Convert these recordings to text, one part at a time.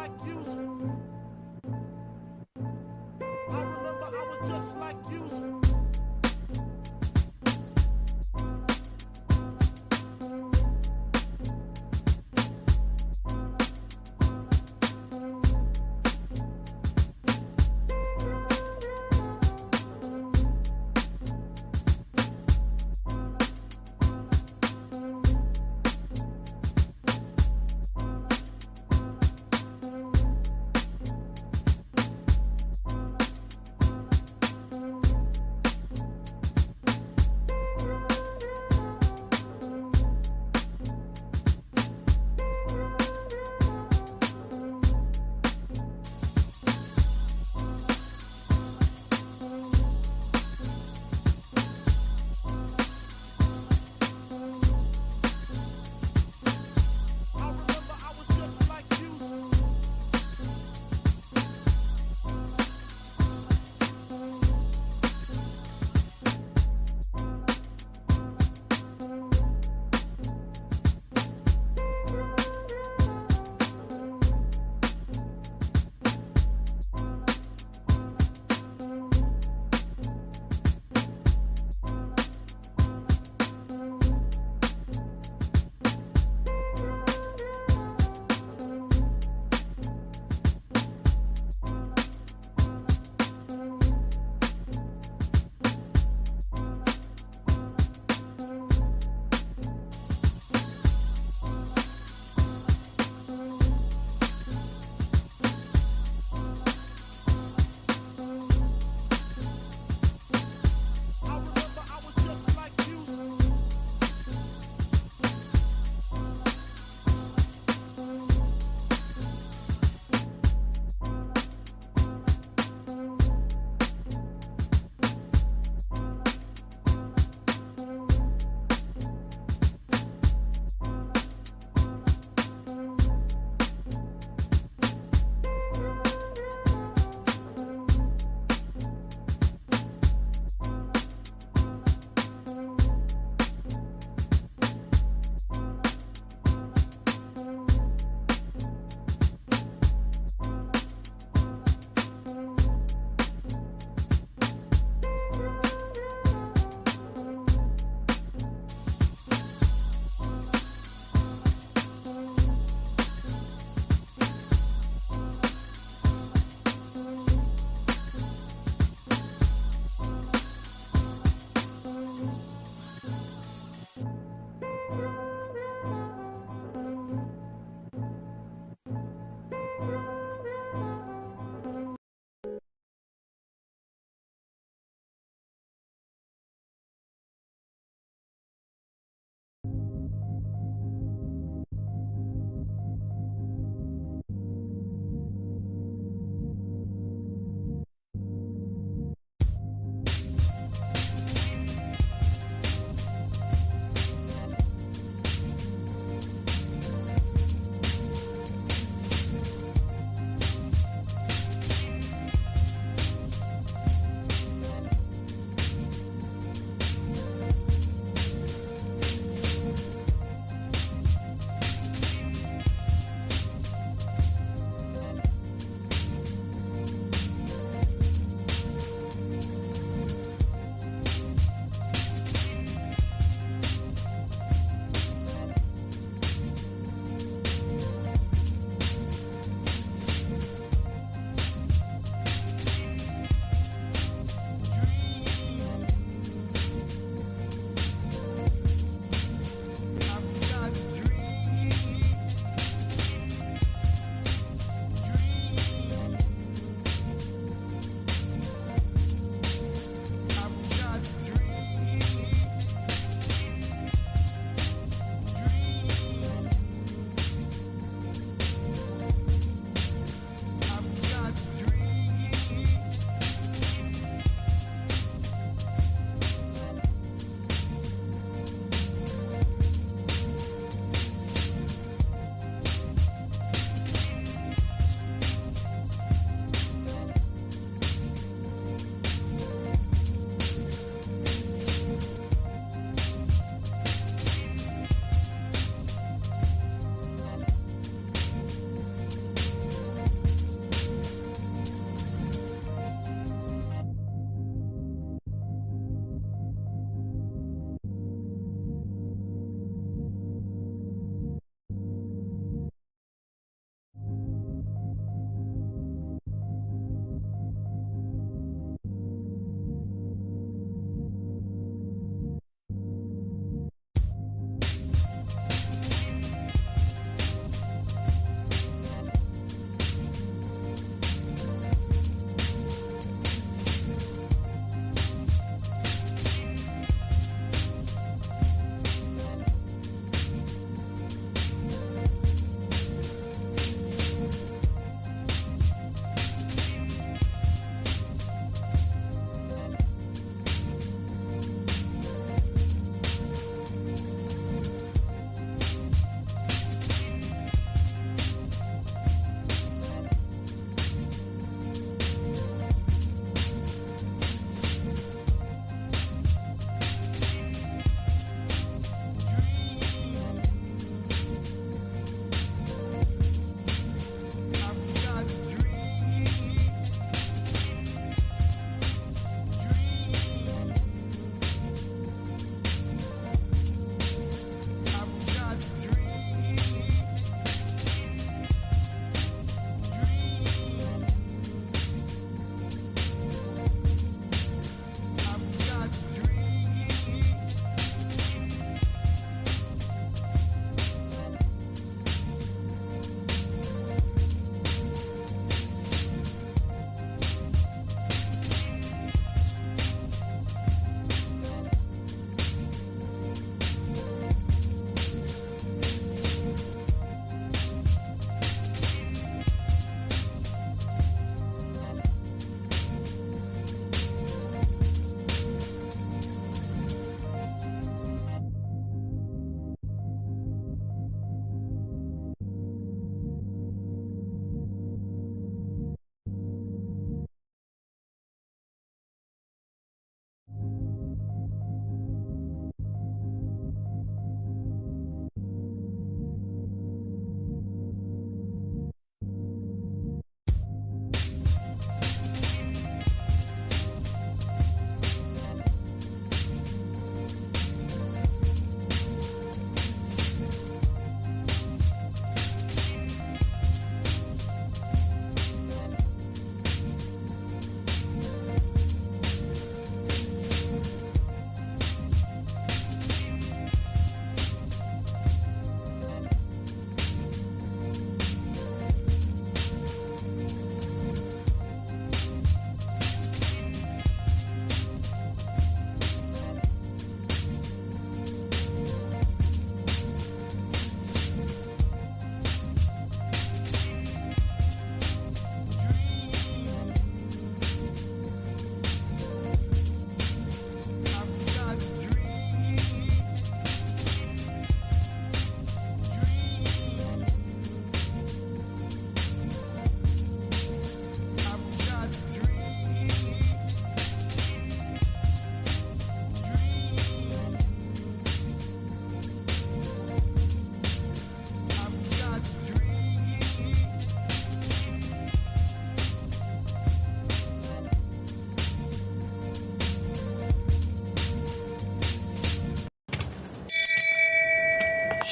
like you. I remember I was just like you.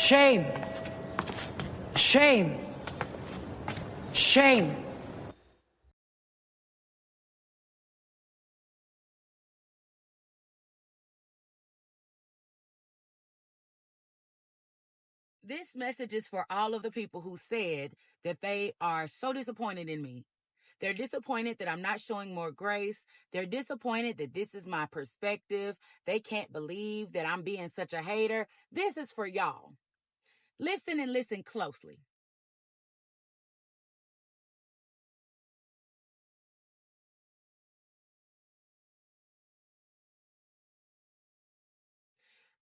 Shame. Shame. Shame. This message is for all of the people who said that they are so disappointed in me. They're disappointed that I'm not showing more grace. They're disappointed that this is my perspective. They can't believe that I'm being such a hater. This is for y'all. Listen and listen closely.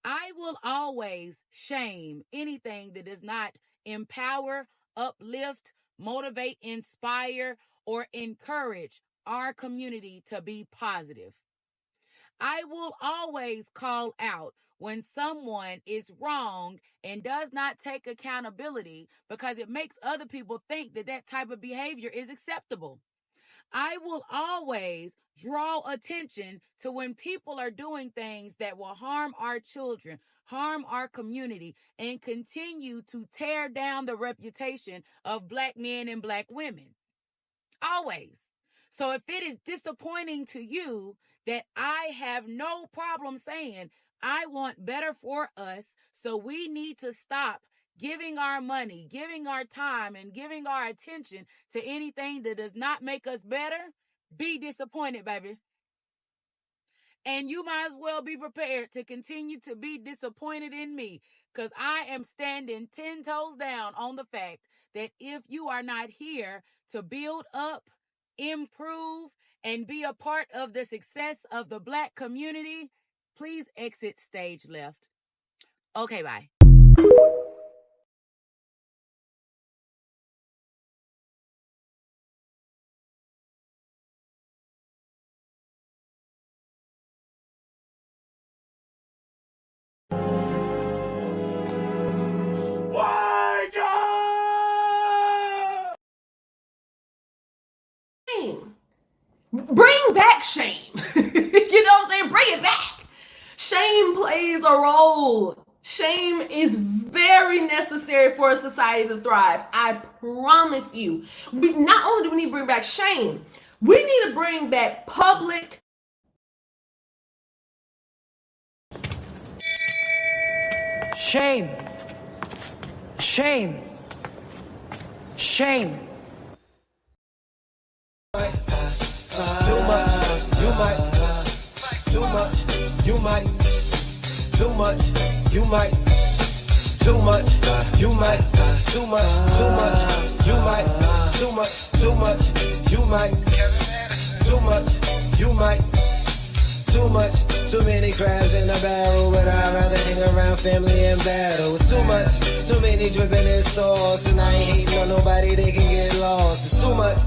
I will always shame anything that does not empower, uplift, motivate, inspire, or encourage our community to be positive. I will always call out when someone is wrong and does not take accountability because it makes other people think that that type of behavior is acceptable. I will always draw attention to when people are doing things that will harm our children, harm our community, and continue to tear down the reputation of Black men and Black women. Always. So if it is disappointing to you that I have no problem saying I want better for us, so we need to stop giving our money, giving our time, and giving our attention to anything that does not make us better, be disappointed, baby. And you might as well be prepared to continue to be disappointed in me, because I am standing 10 toes down on the fact that if you are not here to build up, improve, and be a part of the success of the Black community, please exit stage left. Okay, bye. Wake up! Bring back shame. You know what I'm saying? Bring it back. Shame plays a role. Shame is very necessary for a society to thrive. I promise you. Not only do we need to bring back shame, we need to bring back public. Shame. Shame. Shame. Too much, you might. Too much, you might. Too much, you might. Too much, you might. Too much, you might. Too much, you might. Too much, you might. Too much, too many crabs in the barrel, but I'd rather hang around family and battle. It's too much, too many dripping in sauce, and I ain't hating on nobody, they can get lost. It's too much,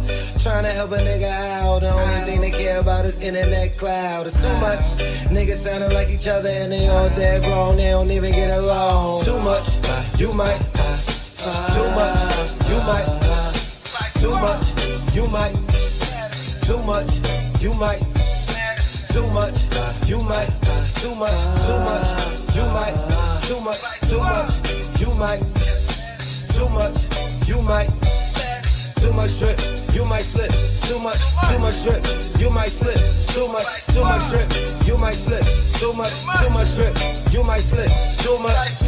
trying to help a nigga out, the only thing they care about is internet cloud. It's too much, niggas sounding like each other and they all dead wrong, they don't even get along. Too much, you might. Too much, you might. Too much, you might. Too much, you might. Too much, you might. Too much, you might. Too much, you might. Too much, you might. Too much drip, you might slip. Too much drip, you might slip. Too much drip, you might slip. Too much drip, you might slip. Too much.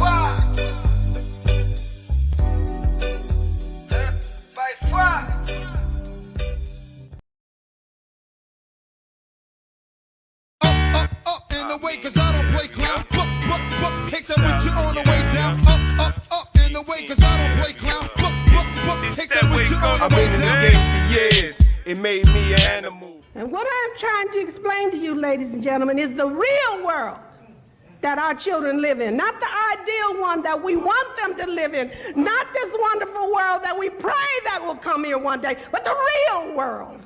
By far. Up and away, cause I don't play clown. Take that with you on the way down. Up and away, cause I don't play clown. Take that with you on the way down. I've been in this game for years. It made me an animal. And what I'm trying to explain to you, ladies and gentlemen, is the real world that our children live in. Not the ideal one that we want them to live in. Not this wonderful world that we pray that will come here one day, but the real world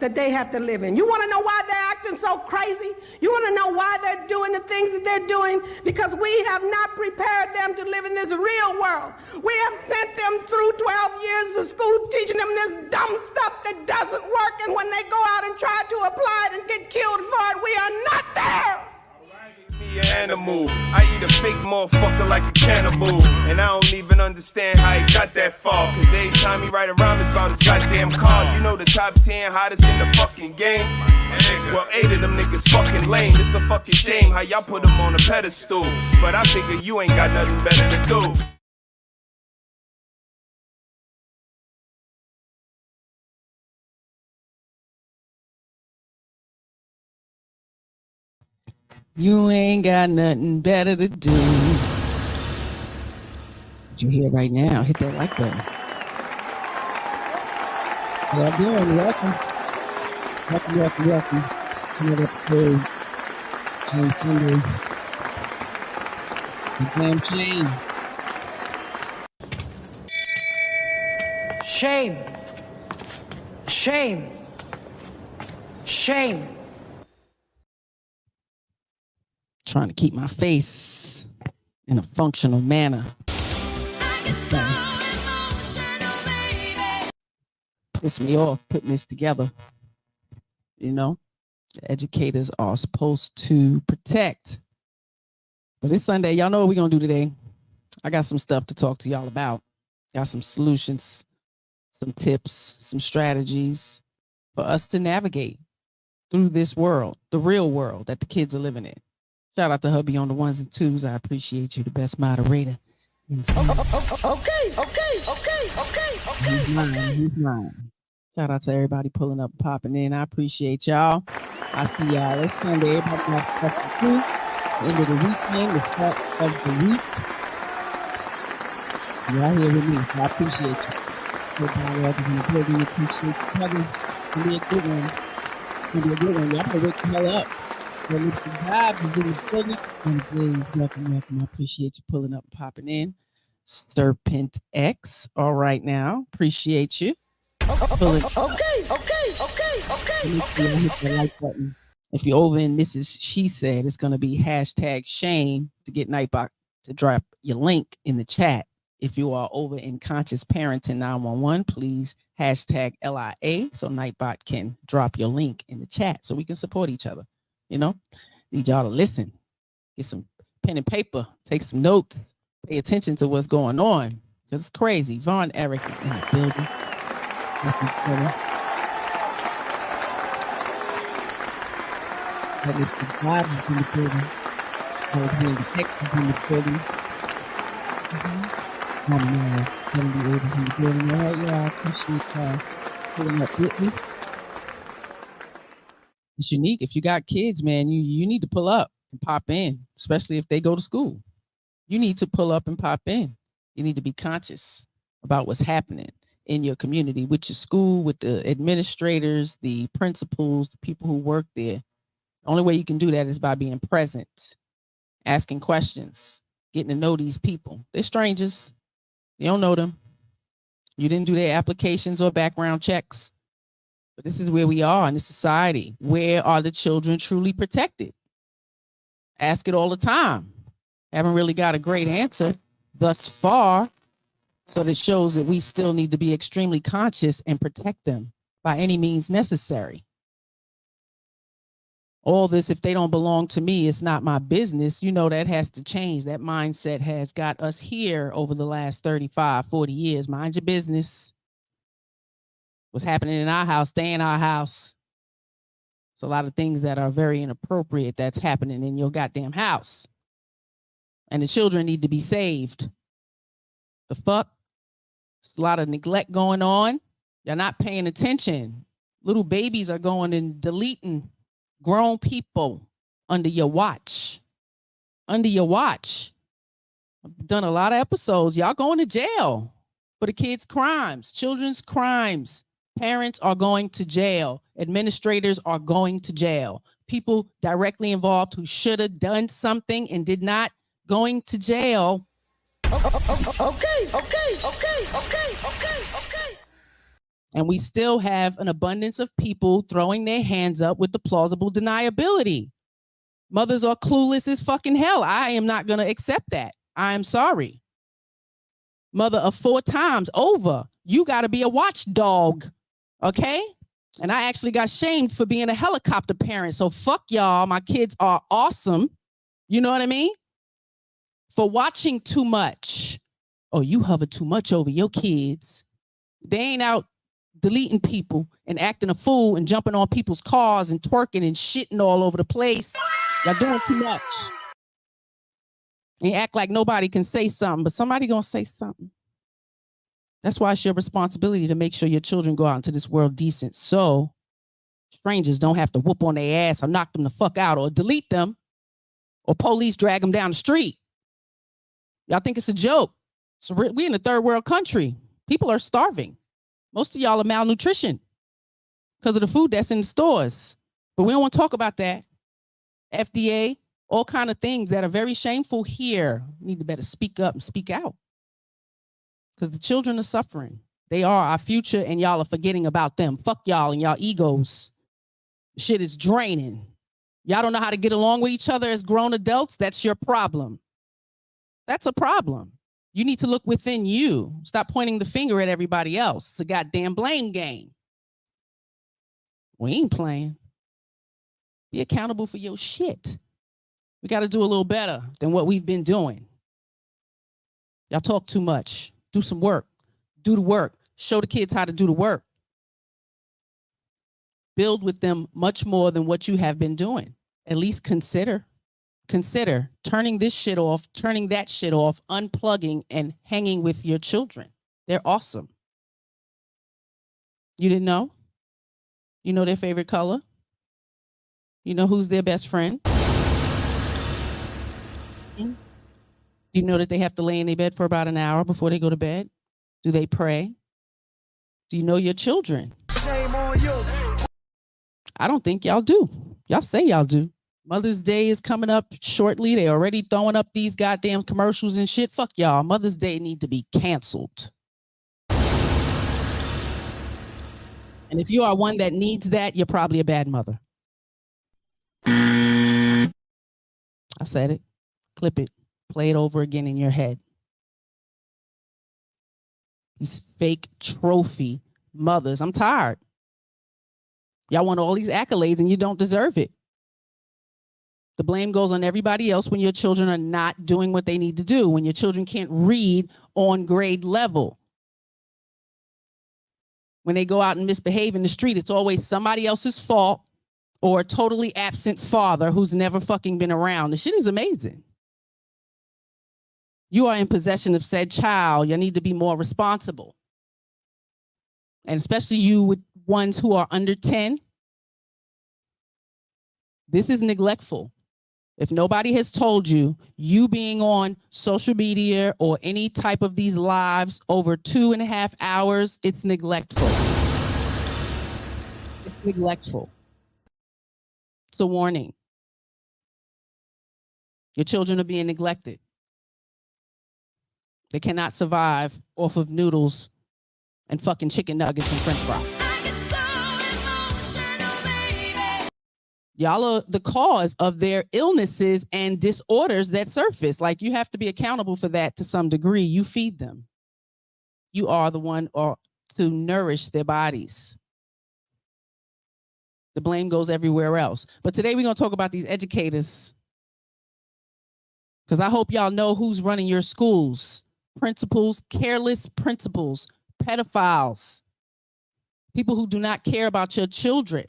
that they have to live in. You want to know why they're acting so crazy? You want to know why they're doing the things that they're doing? Because we have not prepared them to live in this real world. We have sent them through 12 years of school teaching them this dumb stuff that doesn't work, and when they go out and try to apply it and get killed for it, we are not there. Me an animal. I eat a fake motherfucker like a cannibal. And I don't even understand how he got that far. Cause every time he write a rhyme, it's about his goddamn car. You know the top 10 hottest in the fucking game? Well, 8 of them niggas fucking lame. It's a fucking shame how y'all put them on a pedestal. But I figure you ain't got nothing better to do. You ain't got nothing better to do. What you hear right now? Hit that like button. How y'all doing? Welcome. Another episode. Shane Sunday. The damn Shane. Shame. Trying to keep my face in a functional manner. Piss me off putting this together. You know, the educators are supposed to protect. But it's Sunday. Y'all know what we're going to do today. I got some stuff to talk to y'all about. Got some solutions, some tips, some strategies for us to navigate through this world, the real world that the kids are living in. Shout out to hubby on the ones and twos. I appreciate you, the best moderator. Okay. He's mine. Shout out to everybody pulling up and popping in. I appreciate y'all. I see y'all. It's Sunday. Everybody got stuff to do. The end of the weekend, the start of the week. Y'all here with me, so I appreciate you. Everybody else in the building, appreciate you coming. It's gonna be a good one. Y'all better wake the hell up. Well, listen, God is in the building. And please, welcome. I appreciate you pulling up and popping in. Serpent X. All right now. Appreciate you. Okay. Hit the like button. If you're over in This Is She Said, it's going to be #Shane to get Nightbot to drop your link in the chat. If you are over in Conscious Parenting 911, please #L.I.A. so Nightbot can drop your link in the chat so we can support each other. You know, need y'all to listen, get some pen and paper, take some notes, pay attention to what's going on. Because it's crazy. Von Eric is in the building. That's his brother. That is the God is in the building. That is in the Texas in the building. Nice. 78 is in the building. All right, y'all. Appreciate y'all pulling up with me. It's unique. If you got kids, man, you need to pull up and pop in, especially if they go to school. You need to pull up and pop in. You need to be conscious about what's happening in your community, with your school, with the administrators, the principals, the people who work there. The only way you can do that is by being present, asking questions, getting to know these people. They're strangers. You don't know them. You didn't do their applications or background checks. But this is where we are in this society. Where are the children truly protected? Ask it all the time. Haven't really got a great answer thus far. So that shows that we still need to be extremely conscious and protect them by any means necessary. All this, if they don't belong to me, it's not my business. You know, that has to change. That mindset has got us here over the last 35, 40 years. Mind your business. What's happening in our house, stay in our house. It's a lot of things that are very inappropriate that's happening in your goddamn house. And the children need to be saved. The fuck? There's a lot of neglect going on. You're not paying attention. Little babies are going and deleting grown people under your watch. Under your watch. I've done a lot of episodes. Y'all going to jail for the kids' crimes, children's crimes. Parents are going to jail. Administrators are going to jail. People directly involved who should have done something and did not, going to jail. Okay. And we still have an abundance of people throwing their hands up with the plausible deniability. Mothers are clueless as fucking hell. I am not going to accept that. I'm sorry. Mother of 4 times over. You got to be a watchdog. Okay? And I actually got shamed for being a helicopter parent. So fuck y'all. My kids are awesome. You know what I mean? For watching too much. Oh, you hover too much over your kids. They ain't out deleting people and acting a fool and jumping on people's cars and twerking and shitting all over the place. Y'all doing too much. And act like nobody can say something, but somebody gonna say something. That's why it's your responsibility to make sure your children go out into this world decent, so strangers don't have to whoop on their ass or knock them the fuck out or delete them or police drag them down the street. Y'all think it's a joke. So we in a third world country. People are starving. Most of y'all are malnutrition because of the food that's in the stores. But we don't want to talk about that. FDA, all kind of things that are very shameful here. We need to better speak up and speak out. Because the children are suffering. They are our future, and y'all are forgetting about them. Fuck y'all and y'all egos. Shit is draining. Y'all don't know how to get along with each other as grown adults. That's your problem. That's a problem. You need to look within you. Stop pointing the finger at everybody else. It's a goddamn blame game. We ain't playing. Be accountable for your shit. We got to do a little better than what we've been doing. Y'all talk too much. Do some work. Do the work. Show the kids how to do the work. Build with them much more than what you have been doing. At least consider turning this shit off, turning that shit off, unplugging and hanging with your children. They're awesome. You didn't know? You know their favorite color? You know who's their best friend? Do you know that they have to lay in their bed for about an hour before they go to bed? Do they pray? Do you know your children? Shame on you. I don't think y'all do. Y'all say y'all do. Mother's Day is coming up shortly. They already throwing up these goddamn commercials and shit. Fuck y'all. Mother's Day need to be canceled. And if you are one that needs that, you're probably a bad mother. I said it. Clip it. Play it over again in your head. These fake trophy mothers. I'm tired. Y'all want all these accolades and you don't deserve it. The blame goes on everybody else when your children are not doing what they need to do, when your children can't read on grade level. When they go out and misbehave in the street, it's always somebody else's fault or a totally absent father who's never fucking been around. The shit is amazing. You are in possession of said child. You need to be more responsible. And especially you with ones who are under 10. This is neglectful. If nobody has told you, you being on social media or any type of these lives over 2.5 hours, it's neglectful. It's neglectful. It's a warning. Your children are being neglected. They cannot survive off of noodles and fucking chicken nuggets and french fries. Y'all are the cause of their illnesses and disorders that surface. Like, you have to be accountable for that to some degree. You feed them. You are the one to nourish their bodies. The blame goes everywhere else. But today we're going to talk about these educators. Because I hope y'all know who's running your schools. Principals, careless principals, pedophiles, people who do not care about your children.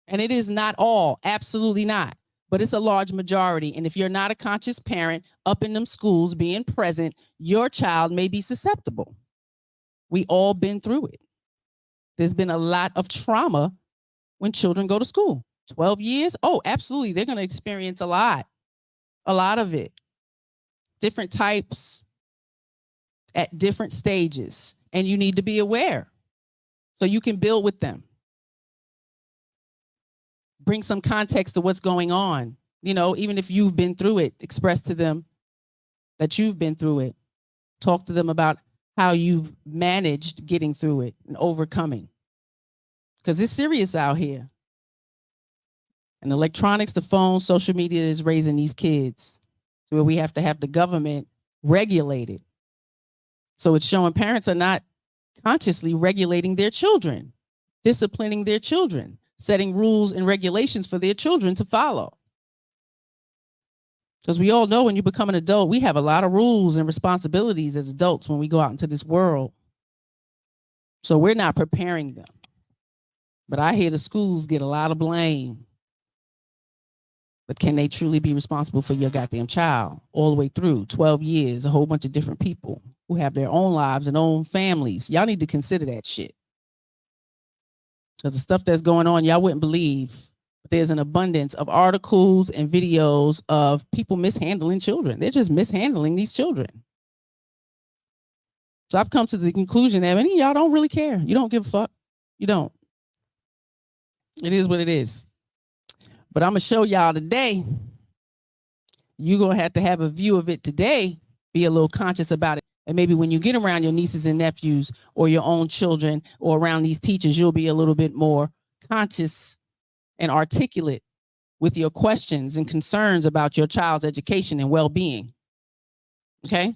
And it is not all, absolutely not, but it's a large majority. And if you're not a conscious parent up in them schools being present, your child may be susceptible. We all been through it. There's been a lot of trauma when children go to school. 12 years? Oh, absolutely. They're going to experience a lot of it. Different types at different stages. And you need to be aware so you can build with them. Bring some context to what's going on. You know, even if you've been through it, express to them that you've been through it. Talk to them about how you've managed getting through it and overcoming. Because it's serious out here. And electronics, the phone, social media is raising these kids to where we have to have the government regulate it. So it's showing parents are not consciously regulating their children, disciplining their children, setting rules and regulations for their children to follow. Because we all know when you become an adult, we have a lot of rules and responsibilities as adults when we go out into this world. So we're not preparing them. But I hear the schools get a lot of blame. But can they truly be responsible for your goddamn child all the way through 12 years, a whole bunch of different people who have their own lives and own families? Y'all need to consider that shit. Because the stuff that's going on, y'all wouldn't believe. But there's an abundance of articles and videos of people mishandling children. They're just mishandling these children. So I've come to the conclusion that many of y'all don't really care. You don't give a fuck. You don't. It is what it is. But I'm going to show y'all today. You're going to have a view of it today. Be a little conscious about it. And maybe when you get around your nieces and nephews or your own children or around these teachers, you'll be a little bit more conscious and articulate with your questions and concerns about your child's education and well-being. Okay?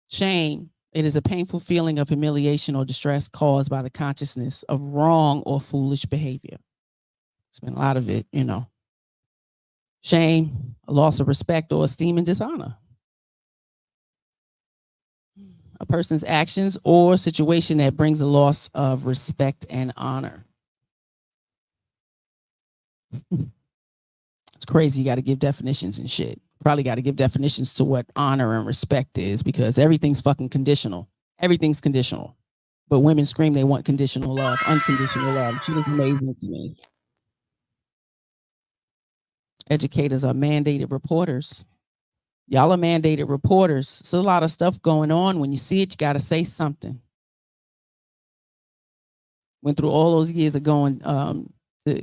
Shame. It is a painful feeling of humiliation or distress caused by the consciousness of wrong or foolish behavior. There's been a lot of it, you know. Shame, a loss of respect or esteem and dishonor. A person's actions or situation that brings a loss of respect and honor. It's crazy. You got to give definitions and shit. Probably got to give definitions to what honor and respect is, because everything's fucking conditional. Everything's conditional. But women scream they want conditional love, unconditional love. She is amazing to me. Educators are mandated reporters. Y'all are mandated reporters. There's a lot of stuff going on. When you see it, you got to say something. Went through all those years of going to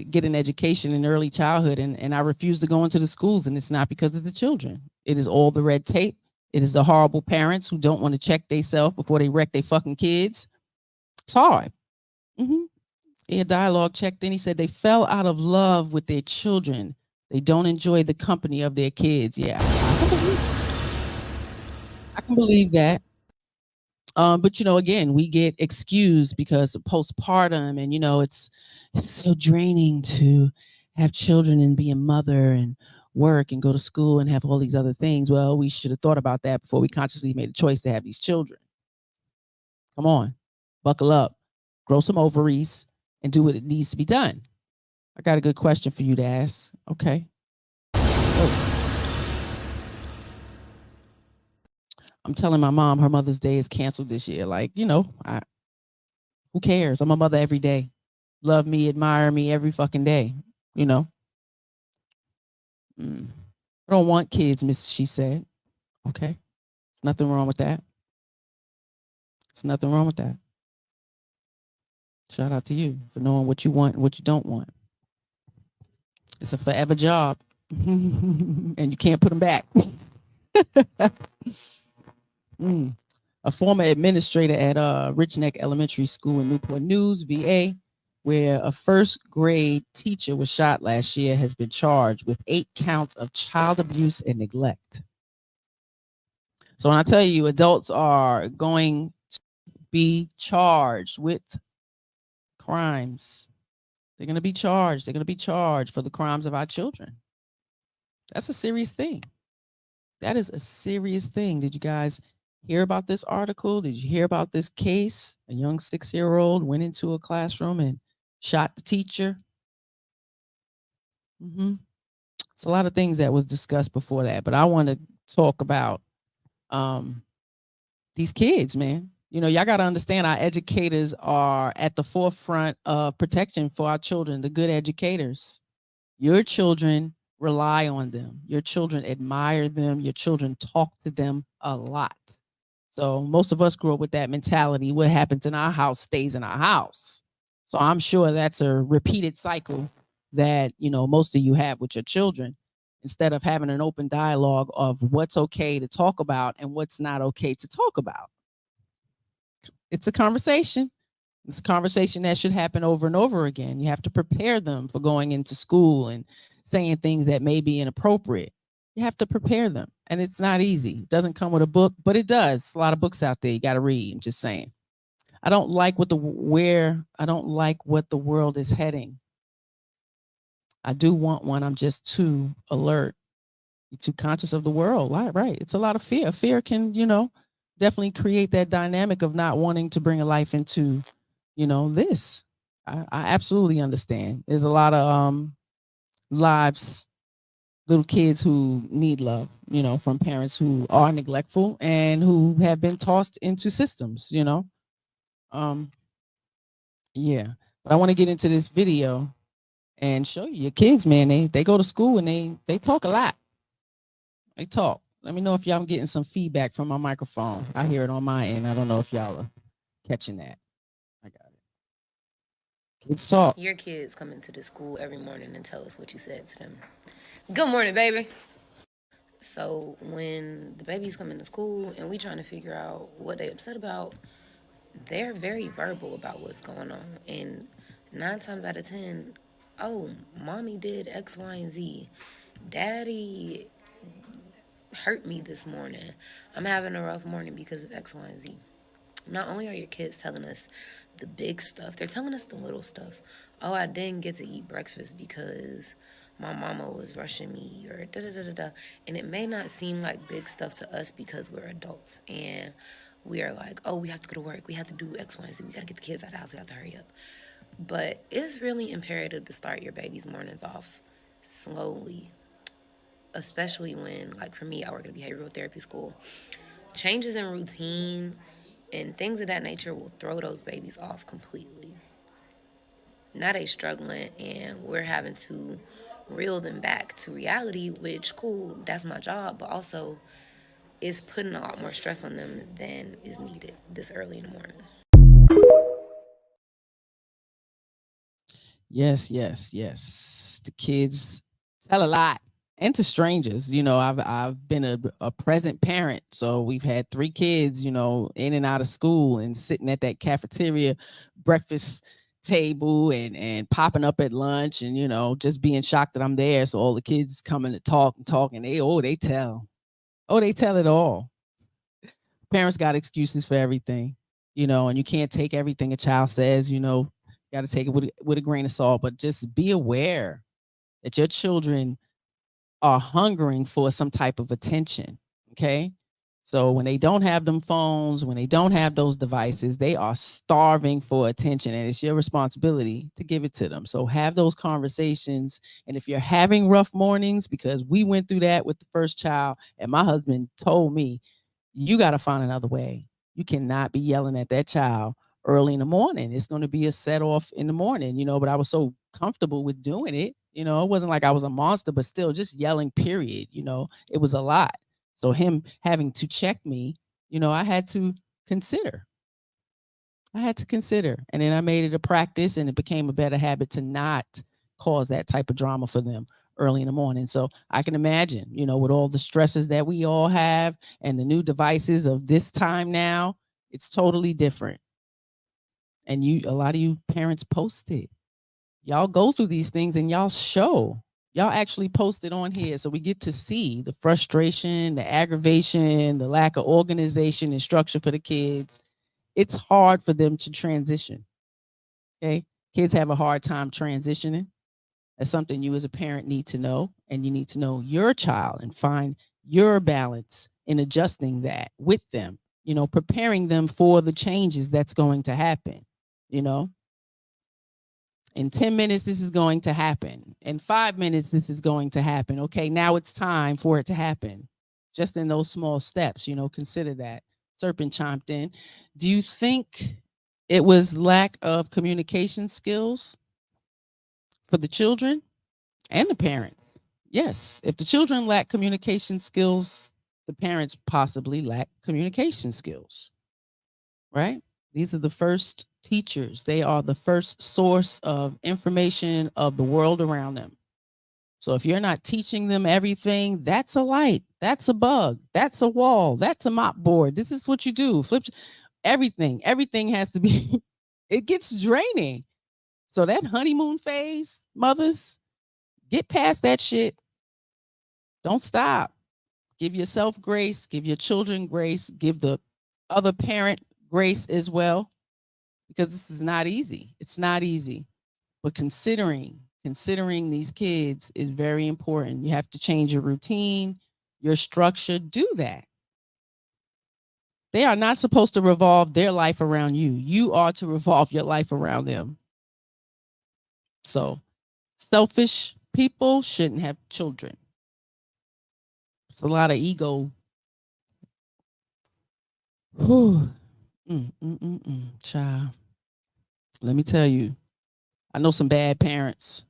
get an education in early childhood, and I refused to go into the schools, and it's not because of the children. It is all the red tape. It is the horrible parents who don't want to check themselves before they wreck their fucking kids. It's hard. A dialogue checked in. He said they fell out of love with their children. They don't enjoy the company of their kids. Yeah, I can believe that. But you know, again, we get excused because of postpartum, and you know, it's so draining to have children and be a mother and work and go to school and have all these other things. Well, we should have thought about that before we consciously made a choice to have these children. Come on, buckle up, grow some ovaries, and do what it needs to be done. I got a good question for you to ask. Okay. I'm telling my mom her Mother's Day is canceled this year. Like, you know, who cares? I'm a mother every day. Love me, admire me every fucking day, you know. I don't want kids, she said. Okay. There's nothing wrong with that. There's nothing wrong with that. Shout out to you for knowing what you want and what you don't want. It's a forever job. And you can't put them back. A former administrator at Richneck Elementary School in Newport News, VA, where a first grade teacher was shot last year, has been charged with 8 counts of child abuse and neglect. So when I tell you adults are going to be charged with crimes, they're going to be charged. They're going to be charged for the crimes of our children. That's a serious thing. That is a serious thing. Did you guys hear about this article? Did you hear about this case? A young 6-year-old went into a classroom and shot the teacher. It's a lot of things that was discussed before that, but I want to talk about these kids, man. You know, y'all got to understand our educators are at the forefront of protection for our children, the good educators. Your children rely on them. Your children admire them. Your children talk to them a lot. So most of us grew up with that mentality. What happens in our house stays in our house. So I'm sure that's a repeated cycle that, you know, most of you have with your children, instead of having an open dialogue of what's okay to talk about and what's not okay to talk about. It's a conversation. It's a conversation that should happen over and over again. You have to prepare them for going into school and saying things that may be inappropriate. You have to prepare them. And it's not easy. It doesn't come with a book, but it does. There's a lot of books out there you got to read. I'm just saying. I don't like what the world is heading. I do want one. I'm just too alert You're too conscious of the world. Right. It's a lot of fear. Fear can, definitely create that dynamic of not wanting to bring a life into, this. I absolutely understand. There's a lot of lives, little kids who need love, from parents who are neglectful and who have been tossed into systems. Um, yeah. But I want to get into this video and show you your kids, man. They go to school and they talk a lot. They talk. Let me know if y'all getting some feedback from my microphone. I hear it on my end. I don't know if y'all are catching that. I got it. Kids talk. Your kids come into the school every morning and tell us what you said to them. Good morning, baby. So when the babies come into school and we trying to figure out what they upset about, they're very verbal about what's going on. And 9 times out of 10, oh, mommy did X, Y, and Z. Daddy hurt me this morning. I'm having a rough morning because of X, Y, and Z. Not only are your kids telling us the big stuff, they're telling us the little stuff. Oh, I didn't get to eat breakfast because my mama was rushing me, or da-da-da-da-da. And it may not seem like big stuff to us because we're adults and we are like, oh, we have to go to work, we have to do X, Y, and Z, we got to get the kids out of the house, we have to hurry up. But it's really imperative to start your baby's mornings off slowly, especially when, like for me, I work at a behavioral therapy school. Changes in routine and things of that nature will throw those babies off completely. Now they struggling and we're having to reel them back to reality, which, cool, that's my job, but also it's putting a lot more stress on them than is needed this early in the morning. Yes. The kids tell a lot, and to strangers. I've been a present parent, so we've had 3 kids, in and out of school and sitting at that cafeteria breakfast table and popping up at lunch and just being shocked that I'm there. So all the kids coming to talk and they tell it all. Parents got excuses for everything, and you can't take everything a child says. You got to take it with a grain of salt, but just be aware that your children are hungering for some type of attention. Okay. So when they don't have them phones, when they don't have those devices, they are starving for attention, and it's your responsibility to give it to them. So have those conversations. And if you're having rough mornings, because we went through that with the first child, and my husband told me, you got to find another way. You cannot be yelling at that child early in the morning. It's going to be a set off in the morning, but I was so comfortable with doing it. It wasn't like I was a monster, but still just yelling, period. It was a lot. So him having to check me, I had to consider. And then I made it a practice, and it became a better habit to not cause that type of drama for them early in the morning. So I can imagine, with all the stresses that we all have and the new devices of this time now, it's totally different. And a lot of you parents post it. Y'all go through these things and y'all actually post it on here. So we get to see the frustration, the aggravation, the lack of organization and structure for the kids. It's hard for them to transition. Okay. Kids have a hard time transitioning. That's something you as a parent need to know, and you need to know your child and find your balance in adjusting that with them, preparing them for the changes that's going to happen. In 10 minutes, this is going to happen. In 5 minutes, this is going to happen. Okay, now it's time for it to happen. Just in those small steps, consider that. Serpent chimed in. Do you think it was lack of communication skills for the children and the parents? Yes. If the children lack communication skills, the parents possibly lack communication skills, right? These are the first teachers. They are the first source of information of the world around them. So if you're not teaching them everything, that's a light, that's a bug, that's a wall, that's a mop board. This is what you do. Flip everything. Everything has to be, it gets draining. So that honeymoon phase, mothers, get past that shit. Don't stop. Give yourself grace, give your children grace, give the other parent grace as well, because this is not easy. It's not easy. But considering considering these kids is very important. You have to change your routine, your structure. Do that. They are not supposed to revolve their life around you. You are to revolve your life around them. So, selfish people shouldn't have children. It's a lot of ego. Whew. Child. Let me tell you, I know some bad parents.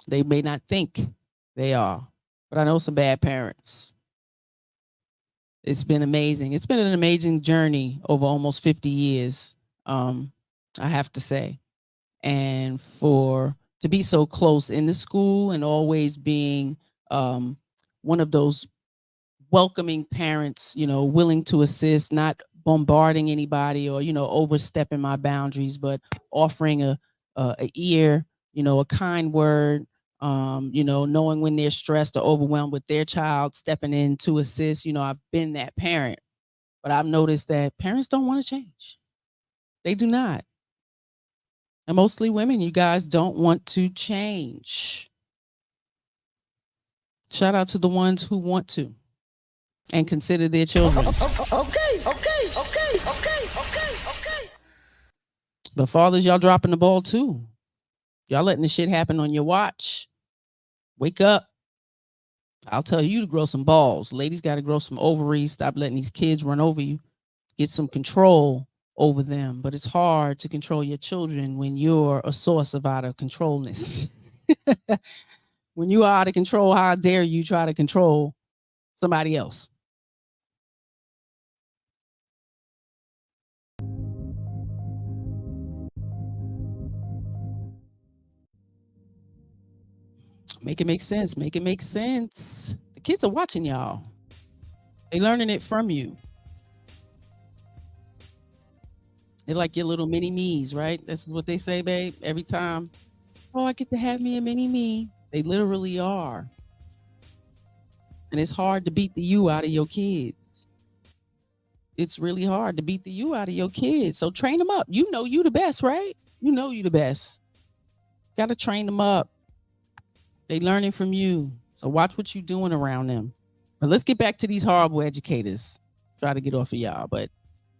They may not think they are, but I know some bad parents. It's been amazing. It's been an amazing journey over almost 50 years, I have to say. And to be so close in the school and always being one of those welcoming parents, willing to assist, not bombarding anybody or, overstepping my boundaries, but offering a ear, a kind word, knowing when they're stressed or overwhelmed with their child, stepping in to assist. I've been that parent, but I've noticed that parents don't want to change. They do not. And mostly women, you guys don't want to change. Shout out to the ones who want to and consider their children. Okay. The fathers, y'all dropping the ball too. Y'all letting the shit happen on your watch. Wake up. I'll tell you to grow some balls. Ladies got to grow some ovaries. Stop letting these kids run over you. Get some control over them. But it's hard to control your children when you're a source of out of controlness. When you are out of control, how dare you try to control somebody else? Make it make sense. Make it make sense. The kids are watching y'all. They learning it from you. They're like your little mini me's, right? That's what they say, babe. Every time, oh, I get to have me a mini me. They literally are. And it's hard to beat the you out of your kids. It's really hard to beat the you out of your kids. So train them up. You know you the best, right? You know you the best. Got to train them up. They learning from you. So watch what you doing around them. But let's get back to these horrible educators. Try to get off of y'all, but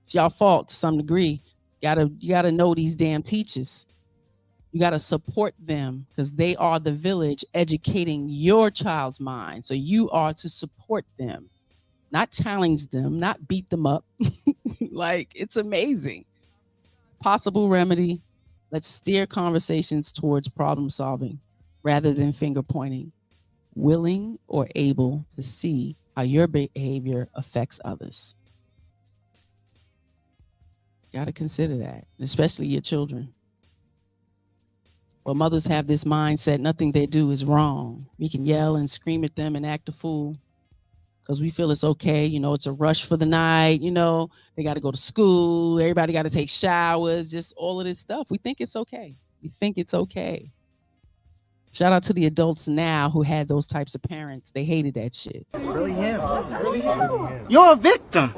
it's y'all fault to some degree. You gotta know these damn teachers. You gotta support them because they are the village educating your child's mind. So you are to support them, not challenge them, not beat them up. Like, it's amazing. Possible remedy. Let's steer conversations towards problem solving rather than finger pointing. Willing or able to see how your behavior affects others. Got to consider that, especially your children. Well, mothers have this mindset, nothing they do is wrong. We can yell and scream at them and act a fool because we feel it's okay. It's a rush for the night. They got to go to school. Everybody got to take showers, just all of this stuff. We think it's okay. We think it's okay. Shout out to the adults now who had those types of parents. They hated that shit. Really him. You're a victim.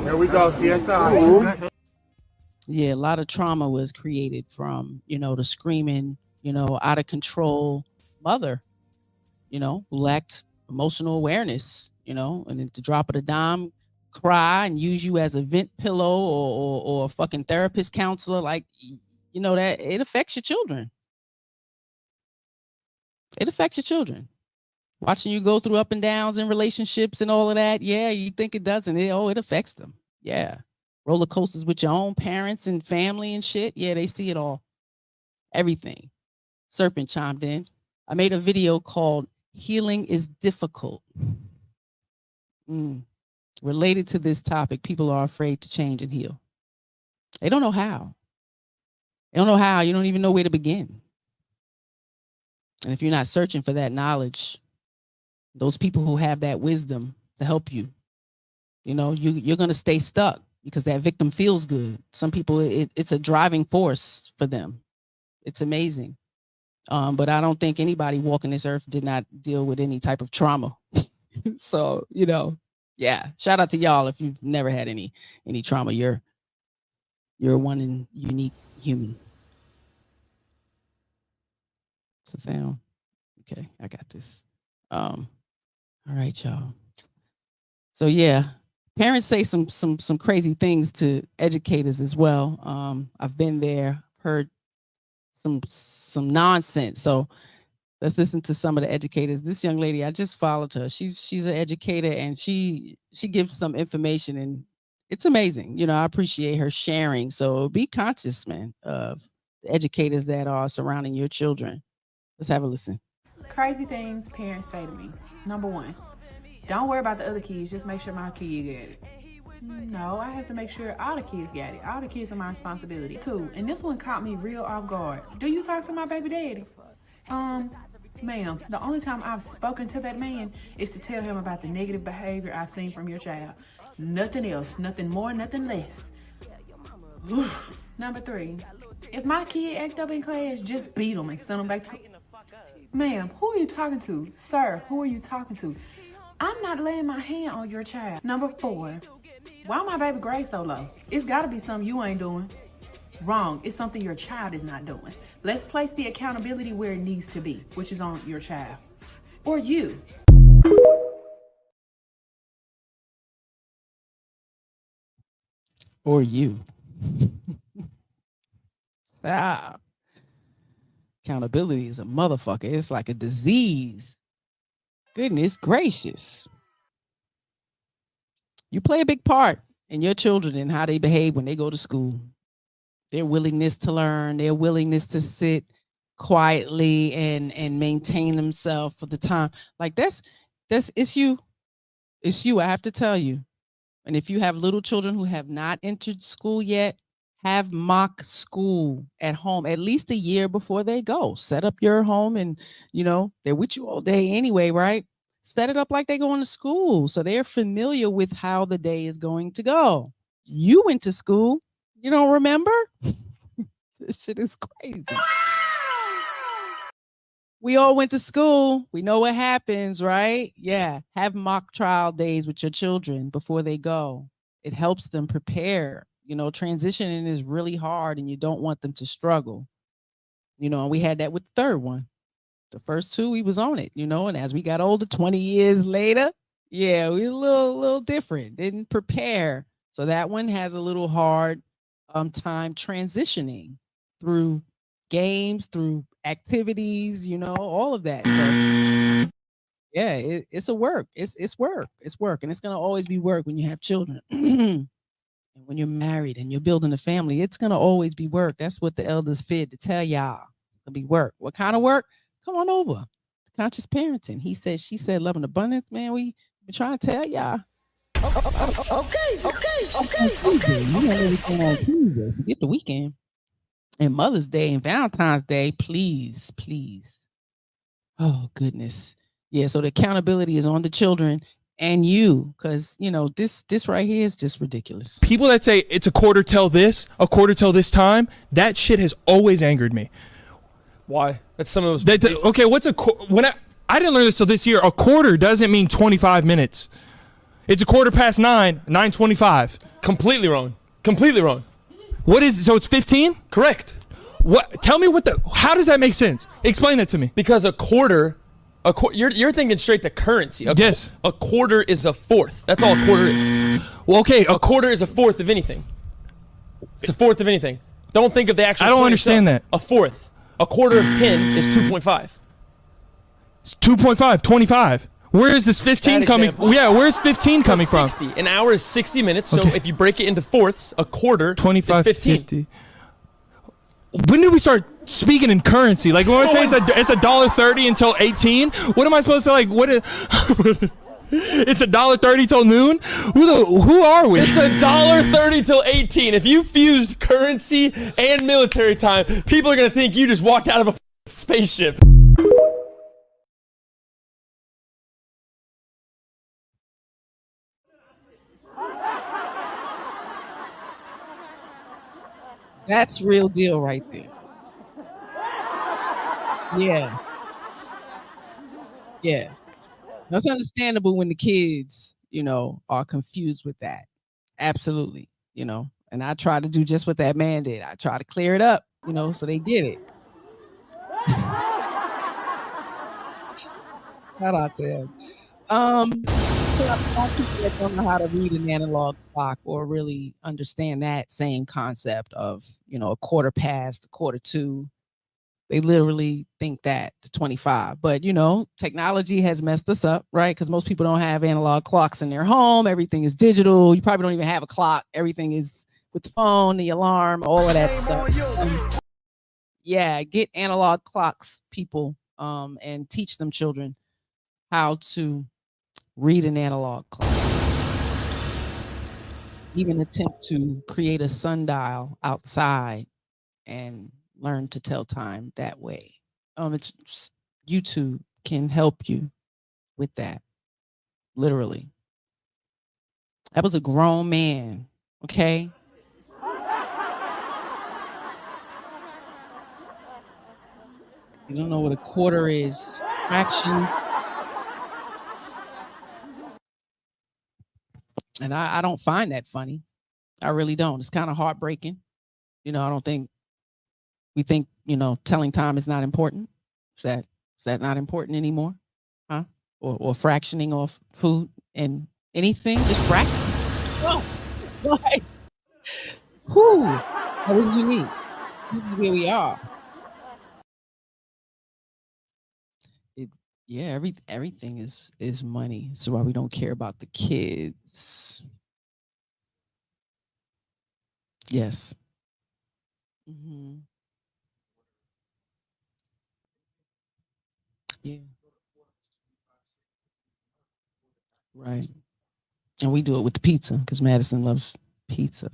There we go, CSI. Yeah, a lot of trauma was created from, the screaming, out of control mother, who lacked emotional awareness, and then to drop of a dime, cry and use you as a vent pillow or a fucking therapist counselor. Like, that it affects your children. It affects your children. Watching you go through up and downs in relationships and all of that. Yeah, you think it doesn't. It affects them. Yeah. Roller coasters with your own parents and family and shit. Yeah, they see it all. Everything. Serpent chimed in. I made a video called Healing is Difficult. Related to this topic, people are afraid to change and heal. They don't know how. They don't know how. You don't even know where to begin. And if you're not searching for that knowledge, those people who have that wisdom to help you, you're going to stay stuck because that victim feels good. Some people, it's a driving force for them. It's amazing. But I don't think anybody walking this earth did not deal with any type of trauma. So, yeah, shout out to y'all if you've never had any trauma. You're one and unique human. the sound? Okay, I got this. All right, y'all. So yeah, parents say some crazy things to educators as well. I've been there, heard some nonsense. So let's listen to some of the educators. This young lady, I just followed her. She's an educator, and she gives some information, and it's amazing. You know, I appreciate her sharing. So be conscious, man, of the educators that are surrounding your children. Let's have a listen. Crazy things parents say to me. Number one, don't worry about the other kids. Just make sure my kid get it. No, I have to make sure all the kids got it. All the kids are my responsibility. Two, and this one caught me real off guard. Do you talk to my baby daddy? Ma'am, the only time I've spoken to that man is to tell him about the negative behavior I've seen from your child. Nothing else, nothing more, nothing less. Number three, if my kid act up in class, just beat him and send him back to class. Ma'am, who are you talking to? Sir, who are you talking to? I'm not laying my hand on your child. Number four, why my baby grade so low? It's gotta be something you ain't doing. Wrong, it's something your child is not doing. Let's place the accountability where it needs to be, which is on your child. Or you. Or you. Accountability is a motherfucker. It's like a disease. Goodness gracious. You play a big part in your children and how they behave when they go to school. Their willingness to learn, their willingness to sit quietly and maintain themselves for the time. Like it's you. It's you, I have to tell you. And if you have little children who have not entered school yet, have mock school at home at least a year before they go. Set up your home, and they're with you all day anyway, right? Set it up like they're going to school so they're familiar with how the day is going to go. You went to school. You don't remember? This shit is crazy. We all went to school. We know what happens, right? Yeah. Have mock trial days with your children before they go. It helps them prepare. Transitioning is really hard, and you don't want them to struggle. And we had that with the third one. The first two, we was on it, and as we got older, 20 years later, yeah, we were a little different. Didn't prepare. So that one has a little hard time transitioning through games, through activities, all of that. So yeah, it's a work. It's work. It's work. And it's going to always be work when you have children. And when you're married and you're building a family, it's going to always be work. That's what the elders fed to tell y'all. It's going to be work. What kind of work? Come on over. Conscious parenting. He said, she said, love and abundance. Man, we been trying to tell y'all. Okay. You know everything on Tuesday. Forget the weekend. And Mother's Day and Valentine's Day, please. Oh, goodness. Yeah, so the accountability is on the children and you, because, this right here is just ridiculous. People that say it's a quarter till this time, that shit has always angered me. Why? That's some of those. Okay, what's a when I didn't learn this till this year. A quarter doesn't mean 25 minutes. It's a 9:15, 9:25. Completely wrong. What is so? It's 15. Correct. What? Tell me how does that make sense? Explain that to me. Because a quarter, you're thinking straight to currency. Yes. A quarter is a fourth. That's all a quarter is. Well, okay. A quarter is a fourth of anything. It's a fourth of anything. Don't think of the actual. I don't understand itself. that. A fourth. A quarter of 10 is 2.5. 2.5, 25. Where is this 15 coming? Yeah, where's 15 coming from? 60. An hour is 60 minutes. So okay. If you break it into fourths, a quarter 25, is 15. 50. When did we start speaking in currency? Like when I say it's $1.30 until 18, what am I supposed to It's $1.30 till noon? Who are we? It's $1.30 till 18. If you fused currency and military time, people are gonna think you just walked out of a spaceship. That's real deal right there. Yeah. That's understandable when the kids, are confused with that. Absolutely. And I try to do just what that man did. I try to clear it up, so they get it. Shout out to him. So a lot of people that don't know how to read an analog clock or really understand that same concept of, a quarter past, a quarter to. They literally think that the 25. But, technology has messed us up, right? Because most people don't have analog clocks in their home. Everything is digital. You probably don't even have a clock. Everything is with the phone, the alarm, all of that stuff. Yeah, get analog clocks, people, and teach them children how to read an analog clock. Even attempt to create a sundial outside and learn to tell time that way. It's YouTube can help you with that. Literally. That was a grown man, okay? You don't know what a quarter is. Fractions. And I don't find that funny. I really don't. It's kind of heartbreaking. I don't think we think, telling time is not important. Is that not important anymore? Huh? Or fractioning off food and anything? Just fractioning? Oh, like, whew. That was unique. This is where we are. Everything is money. So why we don't care about the kids. Yes. Mm-hmm. Yeah. Right. And we do it with the pizza because Madison loves pizza.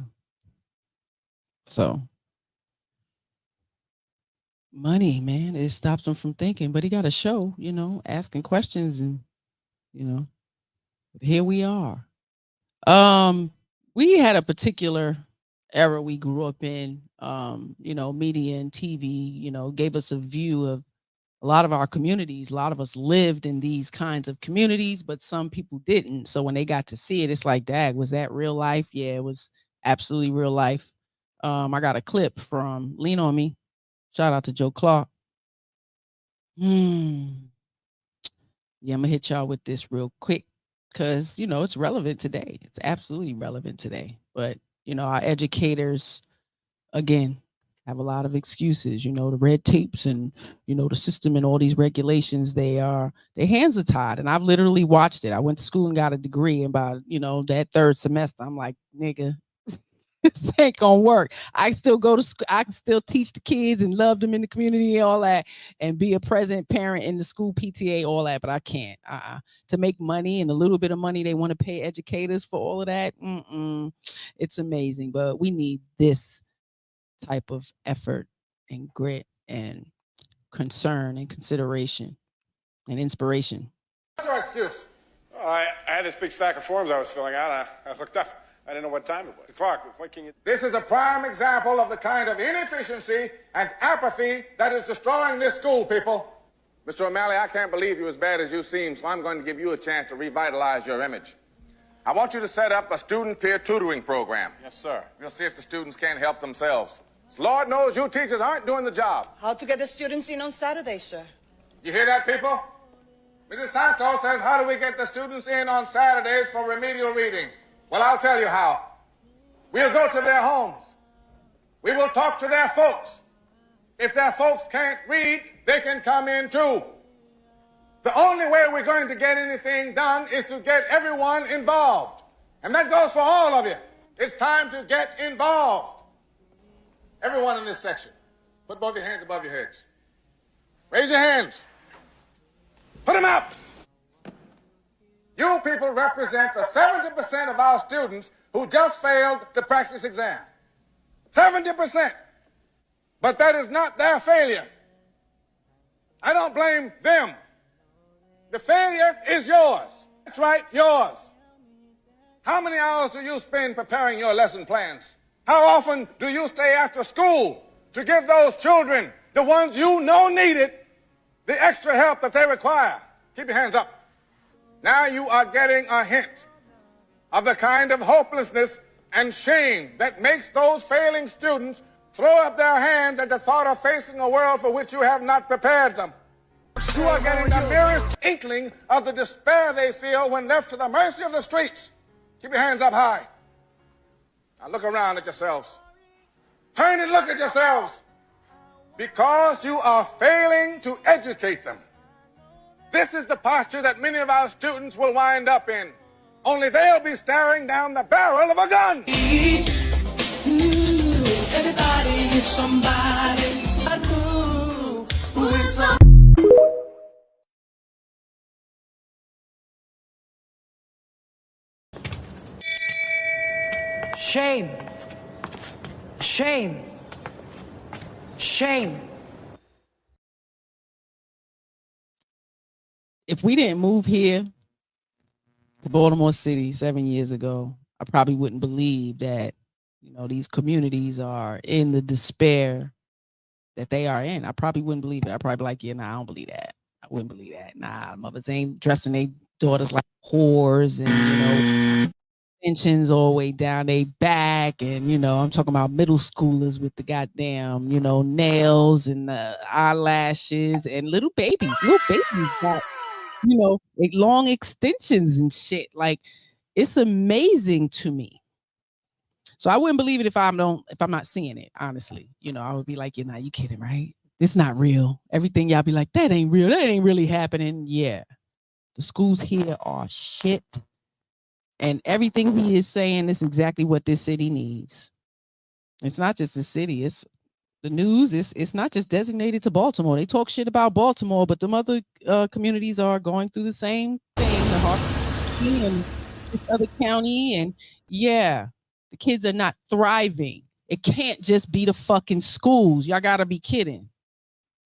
So money, man, it stops him from thinking. But he got a show, asking questions, and here we are. We had a particular era we grew up in, media and TV, gave us a view of a lot of our communities. A lot of us lived in these kinds of communities, but some people didn't. So when they got to see it, it's like, dag, was that real life? Yeah, it was absolutely real life. I got a clip from Lean On Me. Shout out to Joe Clark. Yeah, I'm gonna hit y'all with this real quick because, it's relevant today. It's absolutely relevant today. But, our educators, again, have a lot of excuses, the red tapes and, the system and all these regulations, their hands are tied. And I've literally watched it. I went to school and got a degree, and by, that third semester, I'm like, nigga, this ain't gonna work. I still go to school. I can still teach the kids and love them in the community and all that, and be a present parent in the school PTA, all that. But I can't. To make money and a little bit of money they want to pay educators for all of that. It's amazing, but we need this type of effort and grit and concern and consideration and inspiration. What's your excuse? Oh, I had this big stack of forms I was filling out. I looked up. I didn't know what time it was. Clark, what can you... This is a prime example of the kind of inefficiency and apathy that is destroying this school, people. Mr. O'Malley, I can't believe you're as bad as you seem, so I'm going to give you a chance to revitalize your image. I want you to set up a student peer tutoring program. Yes, sir. We'll see if the students can't help themselves. Lord knows you teachers aren't doing the job. How to get the students in on Saturday, sir? You hear that, people? Mrs. Santos says, how do we get the students in on Saturdays for remedial reading? Well, I'll tell you how. We'll go to their homes. We will talk to their folks. If their folks can't read, they can come in too. The only way we're going to get anything done is to get everyone involved. And that goes for all of you. It's time to get involved. Everyone in this section, put both your hands above your heads. Raise your hands. Put them up. You people represent the 70% of our students who just failed the practice exam. 70%. But that is not their failure. I don't blame them. The failure is yours. That's right, yours. How many hours do you spend preparing your lesson plans? How often do you stay after school to give those children, the ones you know need it, the extra help that they require? Keep your hands up. Now you are getting a hint of the kind of hopelessness and shame that makes those failing students throw up their hands at the thought of facing a world for which you have not prepared them. who are getting the merest inkling of the despair they feel when left to the mercy of the streets. Keep your hands up high. Now look around at yourselves. Turn and look at yourselves. Because you are failing to educate them. This is the posture that many of our students will wind up in. Only they'll be staring down the barrel of a gun. Everybody is somebody. Who is somebody? Shame. Shame. Shame. If we didn't move here to Baltimore City 7 years ago, I probably wouldn't believe that, you know, these communities are in the despair that they are in. I probably wouldn't believe it. I'd probably be like, yeah, nah, I don't believe that. I wouldn't believe that. Nah, mothers ain't dressing their daughters like whores and, you know, extensions all the way down their back. And, you know, I'm talking about middle schoolers with the goddamn, you know, nails and eyelashes and little babies. Little babies got, you know, like long extensions and shit. Like, it's amazing to me. So I wouldn't believe it if I'm not seeing it, honestly. You know, I would be like, you're not, you kidding, right? It's not real. Everything y'all be like, that ain't real. That ain't really happening. Yeah. The schools here are shit. And everything he is saying is exactly what this city needs. It's not just the city. It's the news. It's not just designated to Baltimore. They talk shit about Baltimore, but them other communities are going through the same thing. The Hartford and this other county. And yeah, the kids are not thriving. It can't just be the fucking schools. Y'all gotta be kidding.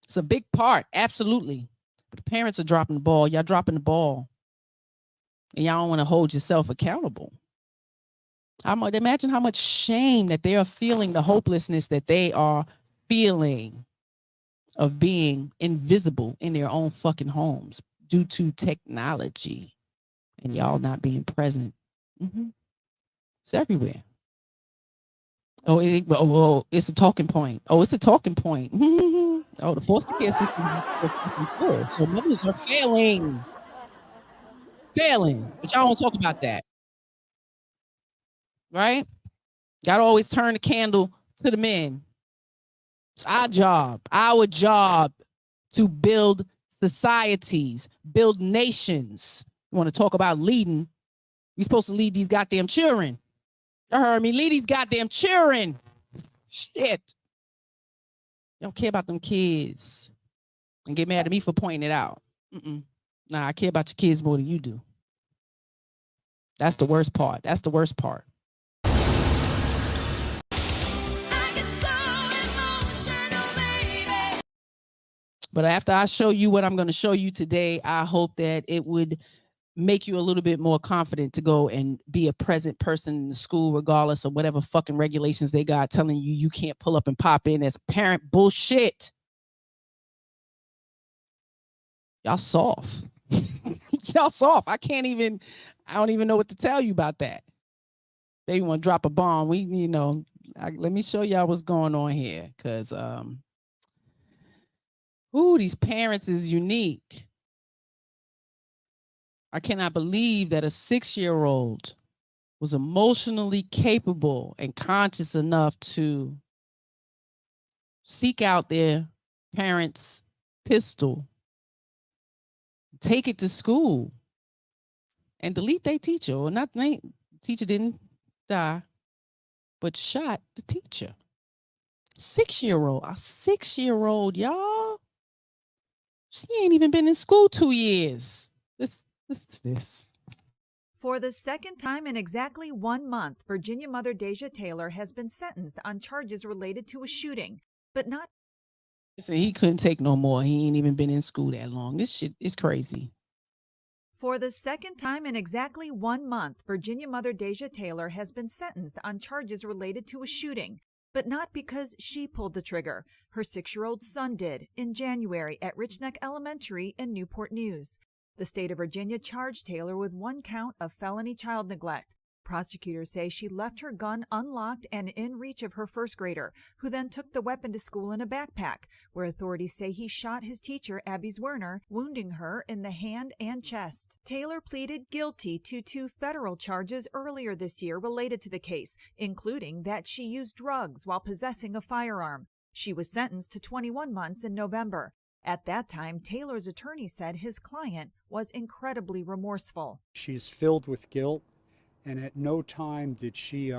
It's a big part. Absolutely. But the parents are dropping the ball. Y'all dropping the ball. And y'all don't want to hold yourself accountable. Imagine how much shame that they are feeling, the hopelessness that they are feeling of being invisible in their own fucking homes due to technology and y'all not being present. It's everywhere. Oh, it's a talking point. Oh, it's a talking point. Oh, the foster care system is full. So mothers are failing, but y'all don't talk about that, right? Gotta always turn the candle to the men. It's our job to build societies, build nations. You want to talk about leading? You're supposed to lead these goddamn children. You heard me? Lead these goddamn children. Shit. You don't care about them kids and get mad at me for pointing it out. Nah, I care about your kids more than you do. That's the worst part. That's the worst part. But after I show you what I'm going to show you today, I hope that it would make you a little bit more confident to go and be a present person in the school, regardless of whatever fucking regulations they got telling you you can't pull up and pop in as a parent. Bullshit. Y'all soft. Y'all soft. I don't even know what to tell you about that. They want to drop a bomb. Let me show y'all what's going on here. Cause, these parents is unique. I cannot believe that a 6-year-old was emotionally capable and conscious enough to seek out their parents' pistol, take it to school, and delete their teacher. Or not, teacher didn't die, but shot the teacher. 6-year-old, a 6-year-old, y'all. She ain't even been in school 2 years. This. For the second time in exactly 1 month, Virginia mother Deja Taylor has been sentenced on charges related to a shooting, but not. Listen, he couldn't take no more. He ain't even been in school that long. This shit is crazy. For the second time in exactly 1 month, Virginia mother Deja Taylor has been sentenced on charges related to a shooting, but not because she pulled the trigger. Her 6-year-old son did in January at Richneck Elementary in Newport News. The state of Virginia charged Taylor with 1 count of felony child neglect. Prosecutors say she left her gun unlocked and in reach of her first grader, who then took the weapon to school in a backpack, where authorities say he shot his teacher, Abby Zwirner, wounding her in the hand and chest. Taylor pleaded guilty to 2 federal charges earlier this year related to the case, including that she used drugs while possessing a firearm. She was sentenced to 21 months in November. At that time, Taylor's attorney said his client was incredibly remorseful. She's filled with guilt, and at no time did she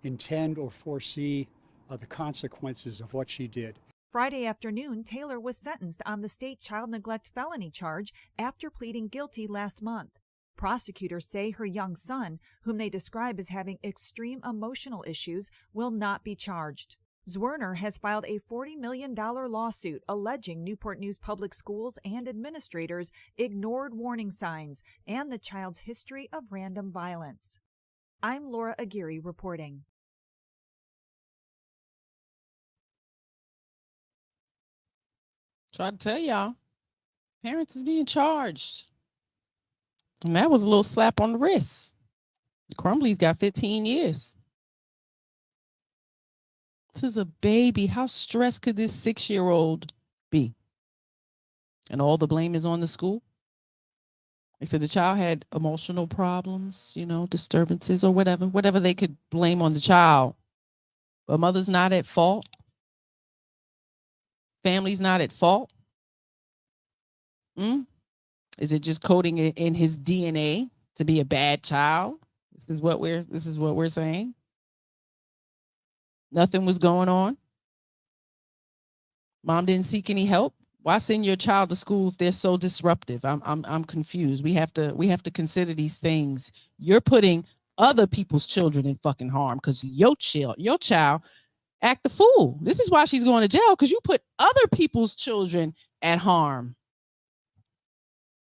intend or foresee the consequences of what she did. Friday afternoon, Taylor was sentenced on the state child neglect felony charge after pleading guilty last month. Prosecutors say her young son, whom they describe as having extreme emotional issues, will not be charged. Zwirner has filed a $40 million lawsuit alleging Newport News Public Schools and administrators ignored warning signs and the child's history of random violence. I'm Laura Aguirre reporting. Try to tell y'all, parents is being charged. And that was a little slap on the wrist. The Crumblies got 15 years. This is a baby. How stressed could this 6-year-old be? And all the blame is on the school. They said the child had emotional problems, disturbances or whatever they could blame on the child. But mother's not at fault. Family's not at fault. Is it just coding it in his DNA to be a bad child? This is what we're saying. Nothing was going on. Mom didn't seek any help. Why send your child to school if they're so disruptive? I'm confused. We have to consider these things. You're putting other people's children in fucking harm because your child act the fool. This is why she's going to jail, because you put other people's children at harm.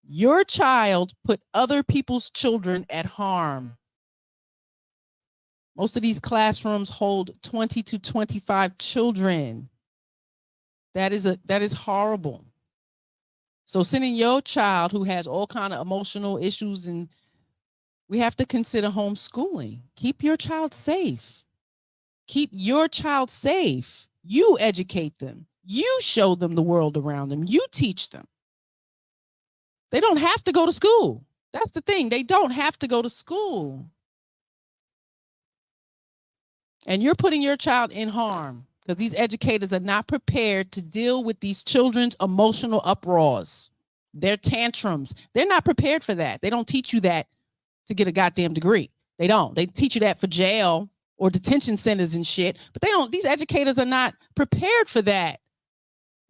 Your child put other people's children at harm. Most of these classrooms hold 20 to 25 children. That is horrible. So sending your child who has all kind of emotional issues, and we have to consider homeschooling. Keep your child safe. Keep your child safe. You educate them. You show them the world around them. You teach them. They don't have to go to school. That's the thing. They don't have to go to school. And you're putting your child in harm because these educators are not prepared to deal with these children's emotional uproars, their tantrums. They're not prepared for that. They don't teach you that to get a goddamn degree. They don't. They teach you that for jail or detention centers and shit. But these educators are not prepared for that.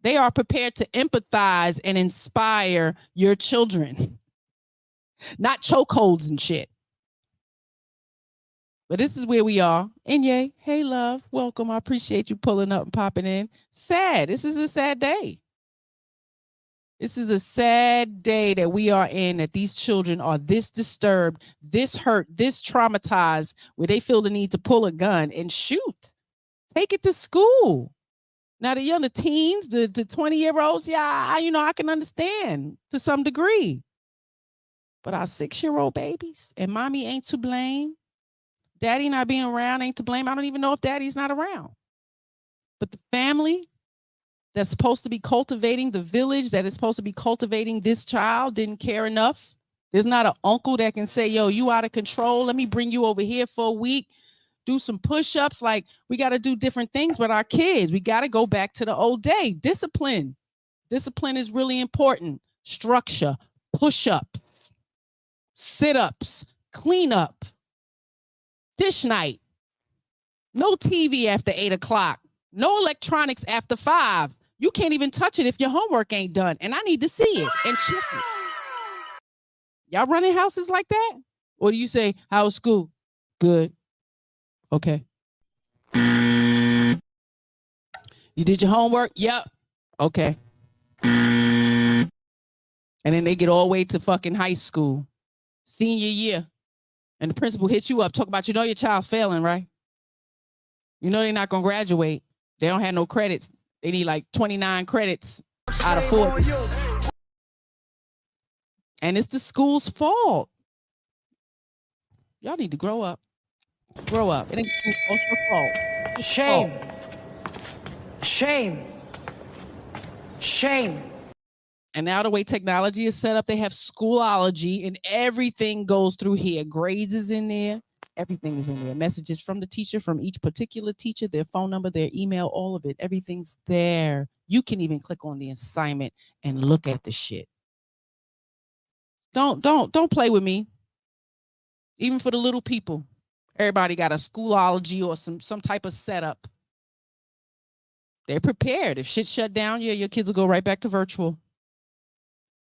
They are prepared to empathize and inspire your children, not chokeholds and shit. But this is where we are. Inye, hey, love, welcome. I appreciate you pulling up and popping in. Sad. This is a sad day. This is a sad day that we are in, that these children are this disturbed, this hurt, this traumatized, where they feel the need to pull a gun and shoot. Take it to school. Now, the teens, the 20-year-olds, I can understand to some degree. But our 6-year-old babies, and mommy ain't to blame. Daddy not being around ain't to blame. I don't even know if daddy's not around. But the family that's supposed to be cultivating the village, that is supposed to be cultivating this child, didn't care enough. There's not an uncle that can say, yo, you out of control. Let me bring you over here for a week. Do some push-ups. Like, we got to do different things with our kids. We got to go back to the old day. Discipline. Discipline is really important. Structure, push-ups, sit-ups, clean up. Dish night. No TV after 8 o'clock. No electronics after 5. You can't even touch it if your homework ain't done. And I need to see it and check it. Y'all running houses like that? Or do you say, how's school? Good. Okay. You did your homework? Yep. Okay. And then they get all the way to fucking high school. Senior year. And the principal hits you up, talk about, your child's failing, right? They're not going to graduate. They don't have no credits. They need like 29 credits out of 40. And it's the school's fault. Y'all need to grow up. Grow up. It ain't your fault. Shame. Shame. Shame. And now the way technology is set up, they have Schoolology and everything goes through here. Grades is in there. Everything is in there. Messages from the teacher, from each particular teacher, their phone number, their email, all of it. Everything's there. You can even click on the assignment and look at the shit. Don't play with me. Even for the little people. Everybody got a Schoolology or some type of setup. They're prepared. If shit shut down, yeah, your kids will go right back to virtual.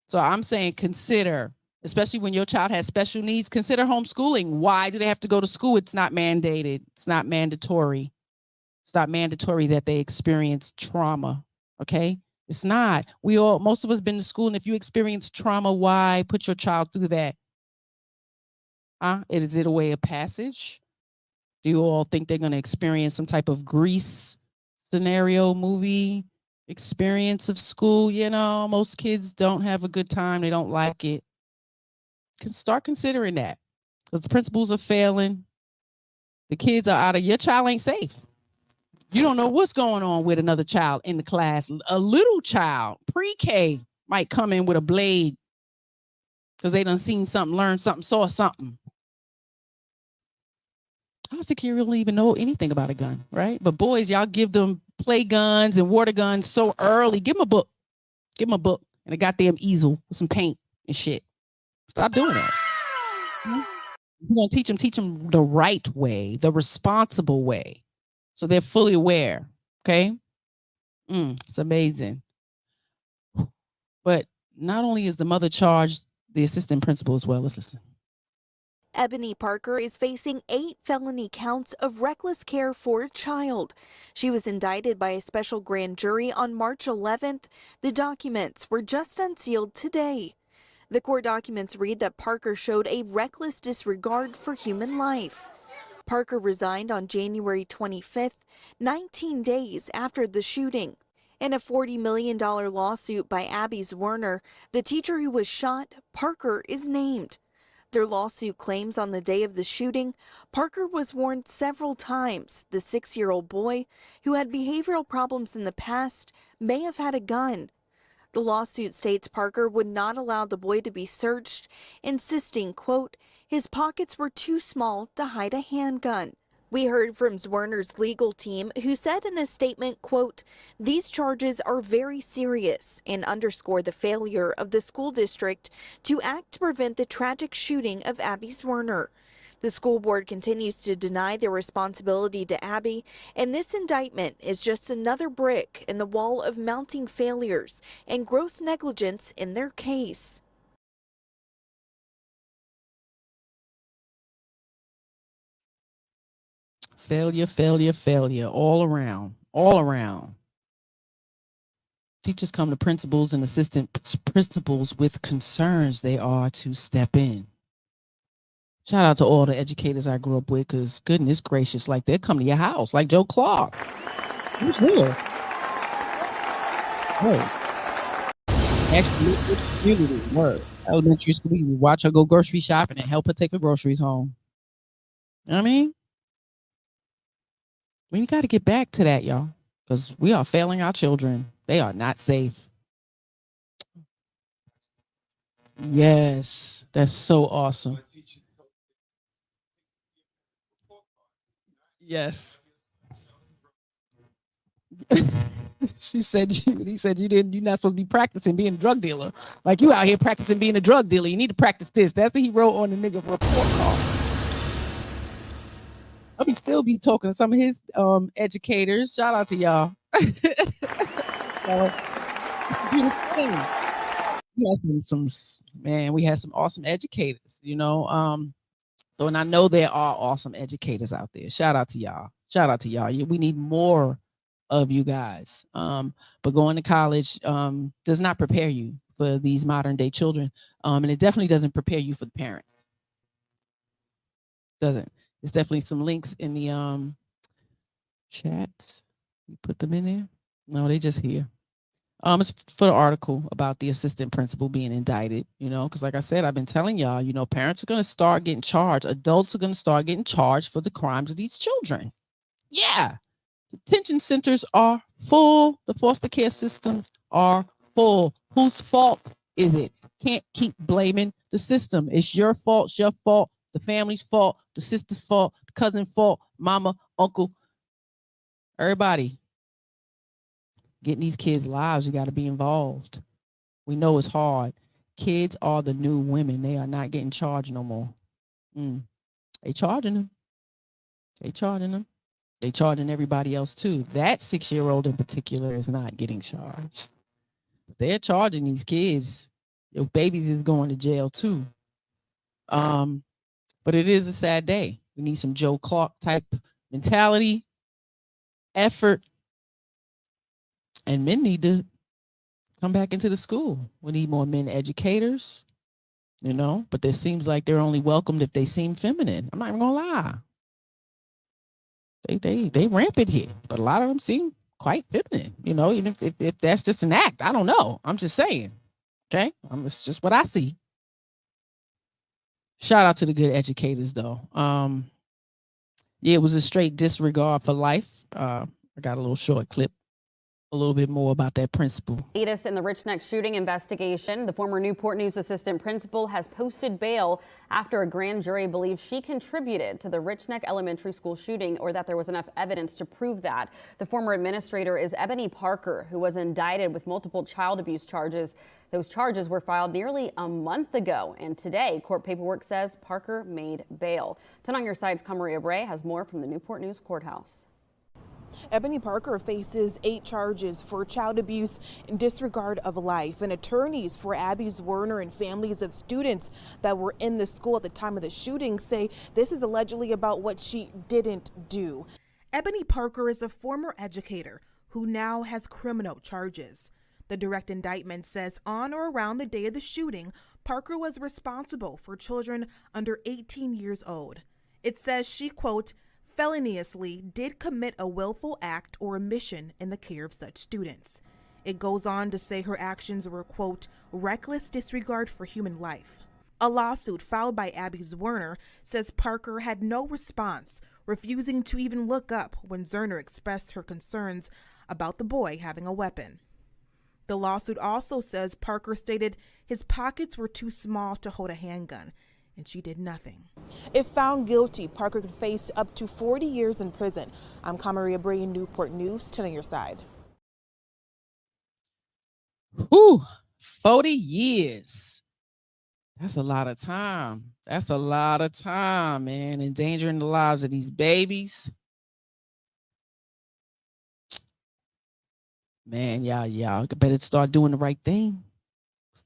So I'm saying consider, especially when your child has special needs, consider homeschooling. Why do they have to go to school? It's not mandated. It's not mandatory. It's not mandatory that they experience trauma. Okay? It's not. Most of us been to school, and if you experience trauma, why put your child through that? Is it a way of passage? Do you all think they're going to experience some type of Grease scenario movie experience of school? You know, most kids don't have a good time. They don't like it. Start considering that, because the principals are failing. The kids are out of, your child ain't safe. You don't know what's going on with another child in the class. A little child, pre-K, might come in with a blade because they done seen something, learned something, saw something. I don't think you really even know anything about a gun, right? But boys, y'all give them play guns and water guns so early. Give them a book. Give them a book and a goddamn easel with some paint and shit. Stop doing that. You're going to teach them the right way, the responsible way, so they're fully aware, okay? It's amazing. But not only is the mother charged, the assistant principal as well. Let's listen. Ebony Parker is facing 8 felony counts of reckless care for a child. She was indicted by a special grand jury on March 11th. The documents were just unsealed today. The court documents read that Parker showed a reckless disregard for human life. Parker resigned on January 25th, 19 days after the shooting. In a $40 million lawsuit by Abby Werner, the teacher who was shot, Parker is named. Their lawsuit claims on the day of the shooting, Parker was warned several times the 6-year-old boy, who had behavioral problems in the past, may have had a gun. The lawsuit states Parker would not allow the boy to be searched, insisting, quote, his pockets were too small to hide a handgun. We heard from Zwerner's legal team, who said in a statement, quote, these charges are very serious and underscore the failure of the school district to act to prevent the tragic shooting of Abby Zwerner. The school board continues to deny their responsibility to Abby, and this indictment is just another brick in the wall of mounting failures and gross negligence in their case. Failure, failure, failure, all around, all around. Teachers come to principals and assistant principals with concerns. They are to step in. Shout out to all the educators I grew up with, because goodness gracious, like they come to your house, like Joe Clark. Who's real? Oh. Actually, community work. Elementary school, you watch her go grocery shopping and help her take her groceries home. You know what I mean? We got to get back to that, y'all, because we are failing our children. They are not safe. Yes, that's so awesome. Yes. He said you're not supposed to be practicing being a drug dealer. Like, you out here practicing being a drug dealer. You need to practice this. That's what he wrote on the nigga report card. I'll still be talking to some of his educators. Shout out to y'all. We had some awesome educators, you know. So, and I know there are awesome educators out there. Shout out to y'all. Shout out to y'all. We need more of you guys. But going to college does not prepare you for these modern day children. And it definitely doesn't prepare you for the parents. Doesn't. There's definitely some links in the chats. You put them in there? No, they just here. It's for the article about the assistant principal being indicted, you know, because like I said, I've been telling y'all, you know, parents are going to start getting charged. Adults are going to start getting charged for the crimes of these children. Yeah. Detention centers are full. The foster care systems are full. Whose fault is it? Can't keep blaming the system. It's your fault. It's your fault. The family's fault. The sister's fault. The cousin's fault. Mama, uncle. Everybody. Getting these kids' lives, you got to be involved. We know it's hard. Kids are the new women. They are not getting charged no more. They charging them. They charging them. They charging everybody else too. That 6-year-old in particular is not getting charged. They're charging these kids. Your babies is going to jail too. But it is a sad day. We need some Joe Clark type mentality, effort, and men need to come back into the school. We need more men educators, you know, but it seems like they're only welcomed if they seem feminine. I'm not even gonna lie. They rampant here, but a lot of them seem quite feminine, you know, even if that's just an act. I don't know. I'm just saying. Okay. It's just what I see. Shout out to the good educators though. Yeah, it was a straight disregard for life. I got a little short clip. A little bit more about that principal. Latest in the Richneck shooting investigation, the former Newport News assistant principal has posted bail after a grand jury believes she contributed to the Richneck Elementary School shooting, or that there was enough evidence to prove that. The former administrator is Ebony Parker, who was indicted with multiple child abuse charges. Those charges were filed nearly a month ago, and today court paperwork says Parker made bail. 10 on Your Side's Camaria Bray has more from the Newport News courthouse. Ebony Parker faces 8 charges for child abuse and disregard of life. And attorneys for Abby Zwerner and families of students that were in the school at the time of the shooting say this is allegedly about what she didn't do. Ebony Parker is a former educator who now has criminal charges. The direct indictment says on or around the day of the shooting, Parker was responsible for children under 18 years old. It says she, quote, feloniously did commit a willful act or omission in the care of such students. It goes on to say her actions were, quote, reckless disregard for human life. A lawsuit filed by Abby Zwerner says Parker had no response, refusing to even look up when Zwerner expressed her concerns about the boy having a weapon. The lawsuit also says Parker stated his pockets were too small to hold a handgun, and she did nothing. If found guilty, Parker could face up to 40 years in prison. I'm Camaria Bray in Newport News, 10 on Your Side. Whew, 40 years. That's a lot of time. That's a lot of time, man. Endangering the lives of these babies. Man, y'all better start doing the right thing.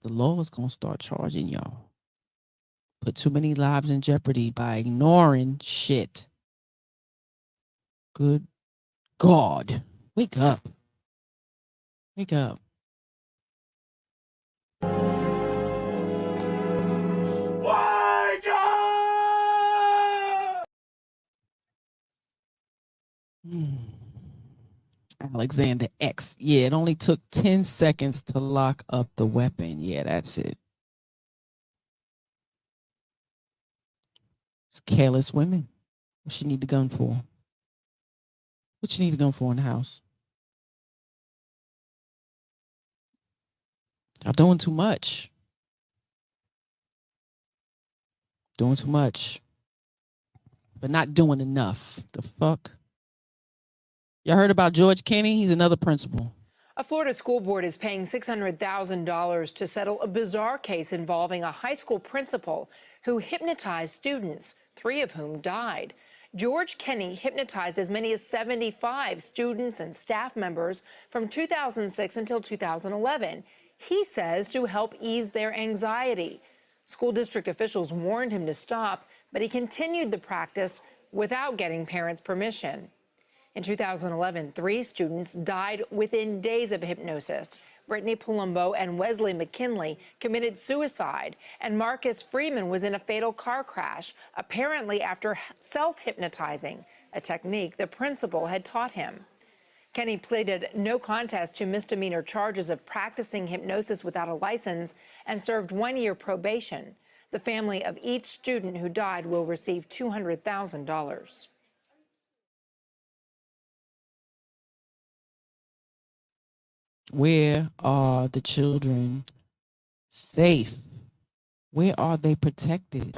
The law is going to start charging y'all. Put too many lives in jeopardy by ignoring shit. Good God. Wake up. Wake up. Wake up! Alexander X. Yeah, it only took 10 seconds to lock up the weapon. Yeah, that's it. It's careless women. What she need the gun for? What you need the gun for in the house? Y'all doing too much. Doing too much. But not doing enough. The fuck? Y'all heard about George Kenny? He's another principal. A Florida school board is paying $600,000 to settle a bizarre case involving a high school principal who hypnotized students, 3 of whom died. George Kenny hypnotized as many as 75 students and staff members from 2006 until 2011. He says to help ease their anxiety. School district officials warned him to stop, but he continued the practice without getting parents' permission. In 2011, 3 students died within days of hypnosis. Brittany Palumbo and Wesley McKinley committed suicide, and Marcus Freeman was in a fatal car crash, apparently after self-hypnotizing, a technique the principal had taught him. Kenny pleaded no contest to misdemeanor charges of practicing hypnosis without a license and served 1 year probation. The family of each student who died will receive $200,000. Where are the children safe? Where are they protected?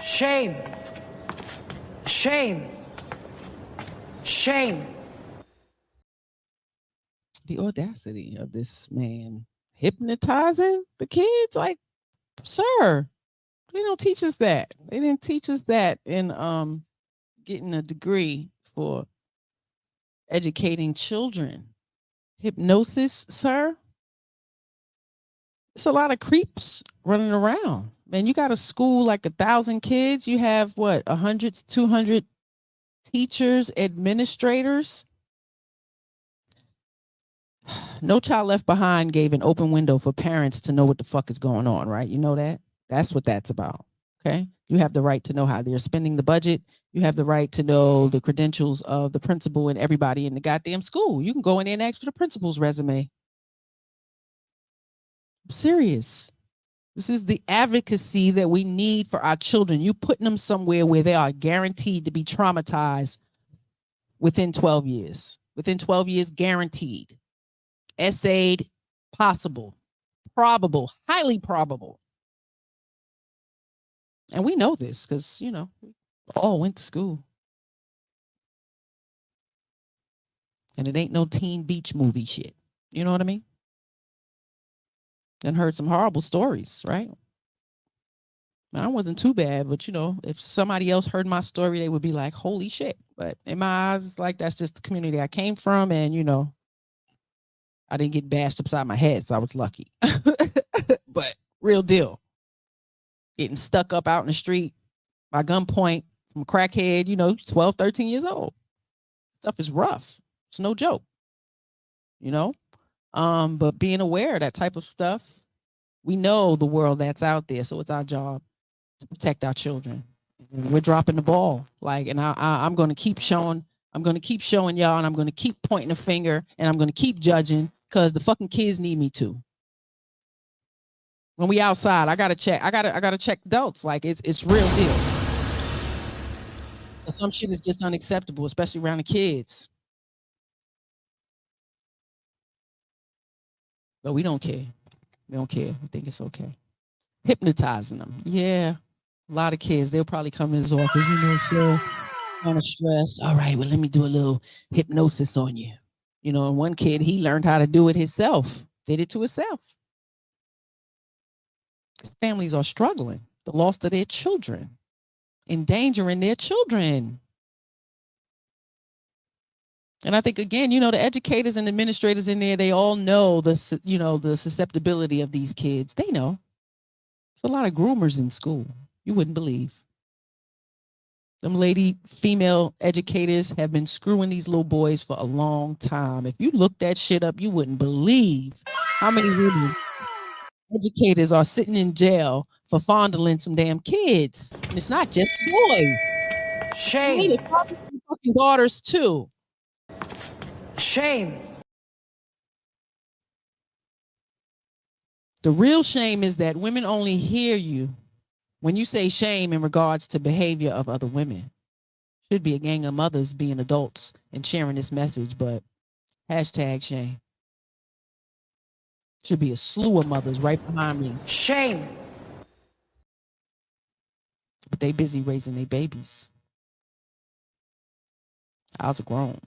Shame. Shame. Shame. The audacity of this man hypnotizing the kids. Like, sir, they don't teach us that. They didn't teach us that in getting a degree for educating children. Hypnosis, sir. It's a lot of creeps running around. Man, you got a school like 1,000 kids. You have what, 100, 200 teachers, administrators. No Child Left Behind gave an open window for parents to know what the fuck is going on, right? You know that? That's what that's about. Okay. You have the right to know how they're spending the budget. You have the right to know the credentials of the principal and everybody in the goddamn school. You can go in there and ask for the principal's resume. I'm serious. This is the advocacy that we need for our children. You putting them somewhere where they are guaranteed to be traumatized within 12 years. Within 12 years, guaranteed. Essayed, possible, probable, highly probable. And we know this because, you know, we all went to school. And it ain't no Teen Beach movie shit. You know what I mean? And heard some horrible stories, right? Mine wasn't too bad, but you know, if somebody else heard my story, they would be like, holy shit. But in my eyes, it's like that's just the community I came from. And, you know, I didn't get bashed upside my head, so I was lucky. But real deal. Getting stuck up out in the street by gunpoint from a crackhead, you know, 12, 13 years old. Stuff is rough. It's no joke. You know? But being aware of that type of stuff, we know the world that's out there, so it's our job to protect our children. And we're dropping the ball, like, and I'm going to keep showing. I'm going to keep showing y'all, and I'm going to keep pointing a finger, and I'm going to keep judging because the fucking kids need me to. When we outside, I gotta check. I gotta check adults. Like it's real deal. And some shit is just unacceptable, especially around the kids. But we don't care. We don't care. We think it's okay. Hypnotizing them. Yeah. A lot of kids, they'll probably come in his office, you know, so kind of stressed. All right, well, let me do a little hypnosis on you. You know, and one kid, he learned how to do it himself. Did it to himself. His families are struggling. The loss of their children. Endangering their children. And I think, again, you know, the educators and administrators in there, they all know the, you know, the susceptibility of these kids. They know. There's a lot of groomers in school. You wouldn't believe. Them lady female educators have been screwing these little boys for a long time. If you look that shit up, you wouldn't believe how many women educators are sitting in jail for fondling some damn kids. And it's not just boys. Shame. It's fucking daughters too. Shame. The real shame is that women only hear you when you say shame in regards to behavior of other women. Should be a gang of mothers being adults and sharing this message, but hashtag shame. Should be a slew of mothers right behind me. Shame. But they busy raising their babies. I was grown.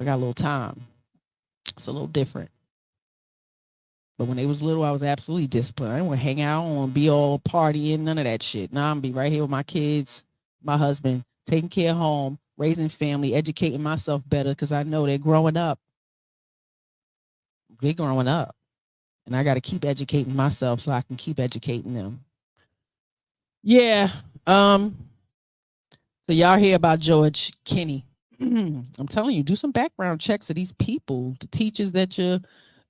I got a little time. It's a little different. But when they was little, I was absolutely disciplined. I didn't want to hang out. I don't want to be all partying, none of that shit. Now I'm going to be right here with my kids, my husband, taking care of home, raising family, educating myself better because I know they're growing up. They're growing up. And I got to keep educating myself so I can keep educating them. Yeah. So y'all hear about George Kenny. I'm telling you, do some background checks of these people, the teachers that your,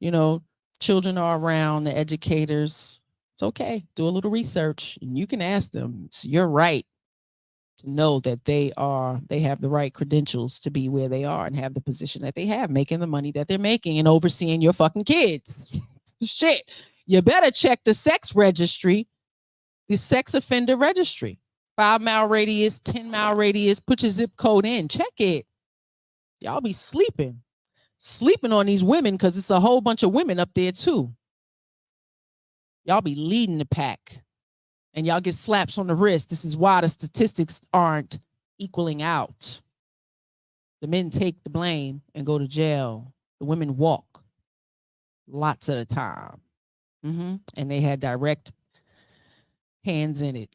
you know, children are around, the educators. It's okay. Do a little research and you can ask them. It's your right to know that they have the right credentials to be where they are and have the position that they have, making the money that they're making and overseeing your fucking kids. Shit. You better check the sex registry, the sex offender registry. 5-mile radius, 10-mile radius, put your zip code in, check it. Y'all be sleeping on these women because it's a whole bunch of women up there too. Y'all be leading the pack and y'all get slaps on the wrist. This is why the statistics aren't equaling out. The men take the blame and go to jail. The women walk lots of the time. And they had direct hands in it.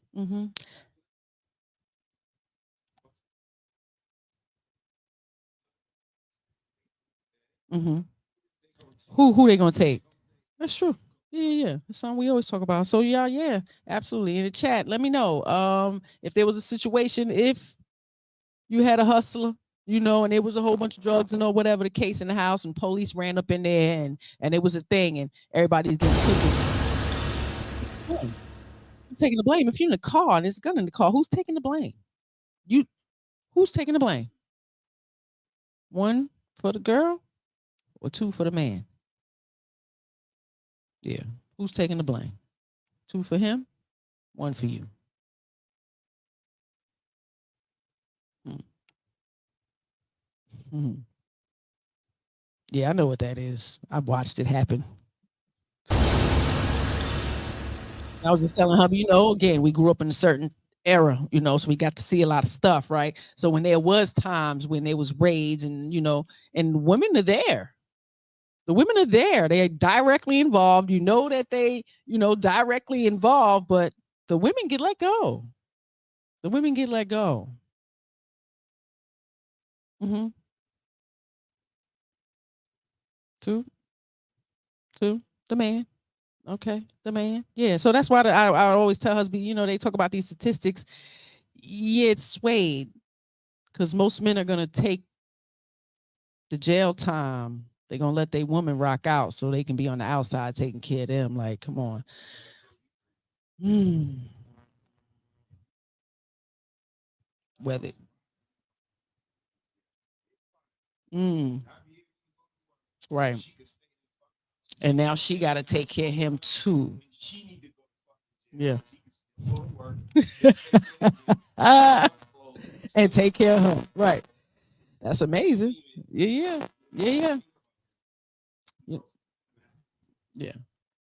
Who they gonna take? That's true. Yeah. That's something we always talk about. So yeah, absolutely. In the chat, let me know. If there was a situation, if you had a hustler, and there was a whole bunch of drugs and whatever the case in the house, and police ran up in there and it was a thing, and everybody's getting taken. Taking the blame. If you're in the car and there's a gun in the car, who's taking the blame? Who's taking the blame? 1 for the girl or 2 for the man? Yeah. Who's taking the blame? 2 for him, 1 for you. Yeah, I know what that is. I've watched it happen. I was just telling her, again, we grew up in a certain era, so we got to see a lot of stuff, right? So when there was times when there was raids and, and women are there. The women are there. They are directly involved. That they, directly involved, but the women get let go. The women get let go. Two, the man. Okay, the man. Yeah, so that's why I always tell husband, they talk about these statistics. Yeah, it's swayed because most men are going to take the jail time. They're going to let their woman rock out so they can be on the outside taking care of them. Like, come on. Whether. Right. And now she got to take care of him too. Yeah. And take care of her. Right. That's amazing. Yeah.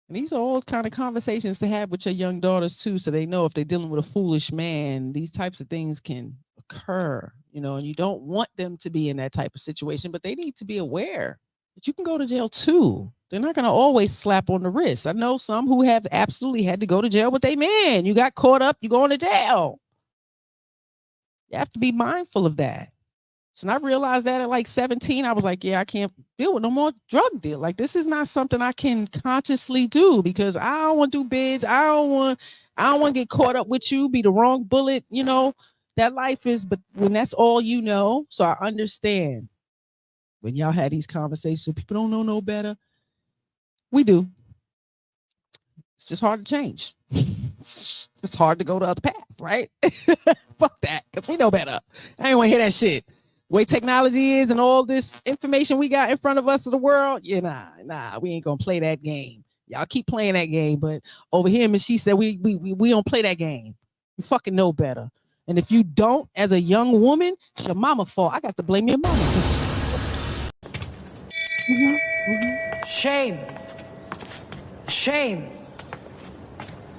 And these are all kind of conversations to have with your young daughters too, so they know if they're dealing with a foolish man, these types of things can occur, and you don't want them to be in that type of situation, but they need to be aware that you can go to jail too. They're not going to always slap on the wrist. I know some who have absolutely had to go to jail with their man. You got caught up, you're going to jail. You have to be mindful of that. So I realized that at like 17, I was like, yeah, I can't deal with no more drug deal. Like, this is not something I can consciously do because I don't want to do bids. I don't want to get caught up with you, be the wrong bullet. That life is, but when that's all so I understand when y'all had these conversations, people don't know no better. We do. It's just hard to change. It's hard to go the other path, right? Fuck that, because we know better. I ain't want to hear that shit. Way technology is and all this information we got in front of us of the world, nah, we ain't gonna play that game. Y'all keep playing that game, but over here, Miss She said we don't play that game. You fucking know better. And if you don't, as a young woman, it's your mama's fault. I got to blame your mama. Shame. Shame.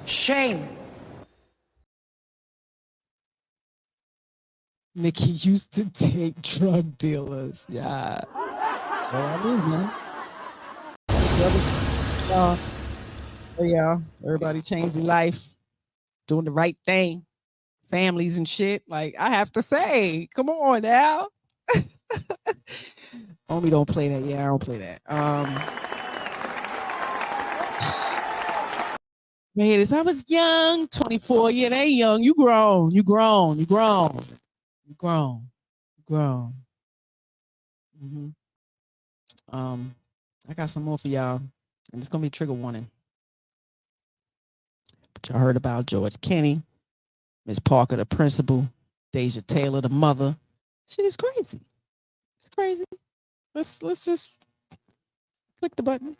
Shame. Nikki used to take drug dealers. Yeah. So I knew, man. Yeah. Everybody changing life, doing the right thing, families and shit. Like, I have to say, come on now. Homie don't play that. Yeah, I don't play that. Man, I was young, 24. Yeah, they young. You grown. I got some more for y'all, and it's gonna be trigger warning. But y'all heard about George Kenny, Miss Parker, the principal, Deja Taylor, the mother. Shit is crazy. It's crazy. Let's just click the button.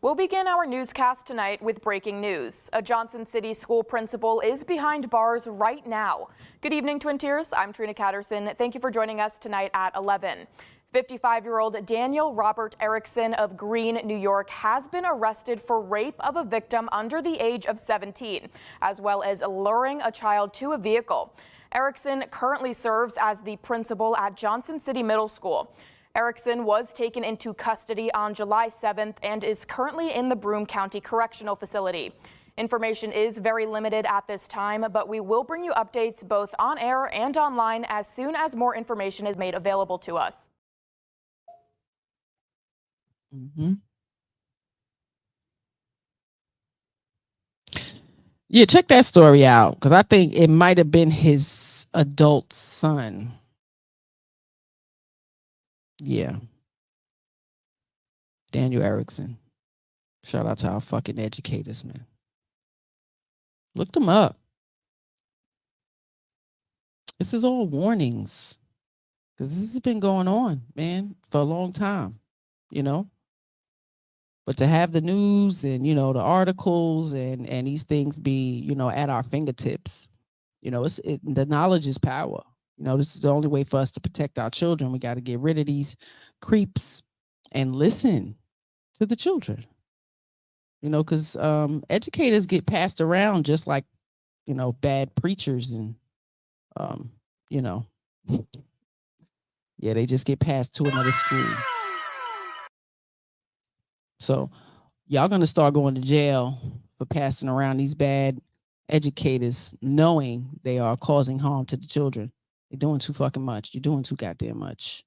We'll begin our newscast tonight with breaking news. A Johnson City school principal is behind bars right now. Good evening, Twin Tiers. I'm Trina Catterson. Thank you for joining us tonight at 11. 55-year-old Daniel Robert Erickson of Greene, New York, has been arrested for rape of a victim under the age of 17, as well as luring a child to a vehicle. Erickson currently serves as the principal at Johnson City Middle School. Erickson was taken into custody on July 7th and is currently in the Broome County Correctional Facility. Information is very limited at this time, but we will bring you updates both on air and online as soon as more information is made available to us. Yeah, check that story out, because I think it might have been his adult son. Yeah. Daniel Erickson. Shout out to our fucking educators, man. Look them up. This is all warnings, because this has been going on, man, for a long time, you know. But to have the news and, you know, the articles and these things be, you know, at our fingertips, you know, the knowledge is power. You know, this is the only way for us to protect our children. We got to get rid of these creeps and listen to the children, you know, because educators get passed around just like, you know, bad preachers and, you know, yeah, they just get passed to another school. So y'all going to start going to jail for passing around these bad educators, knowing they are causing harm to the children. You're doing too fucking much. You're doing too goddamn much.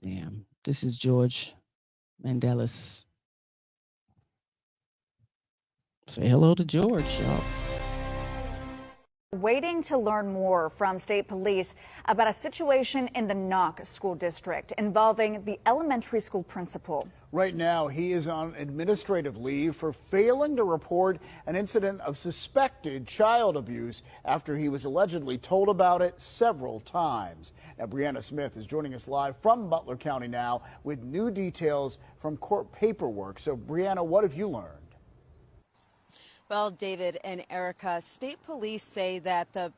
Damn. This is George Mandelis. Say hello to George, y'all. Waiting to learn more from state police about a situation in the Knock School District involving the elementary school principal. Right now, he is on administrative leave for failing to report an incident of suspected child abuse after he was allegedly told about it several times. Now, Brianna Smith is joining us live from Butler County now with new details from court paperwork. So, Brianna, what have you learned? Well, David and Erica, state police say that the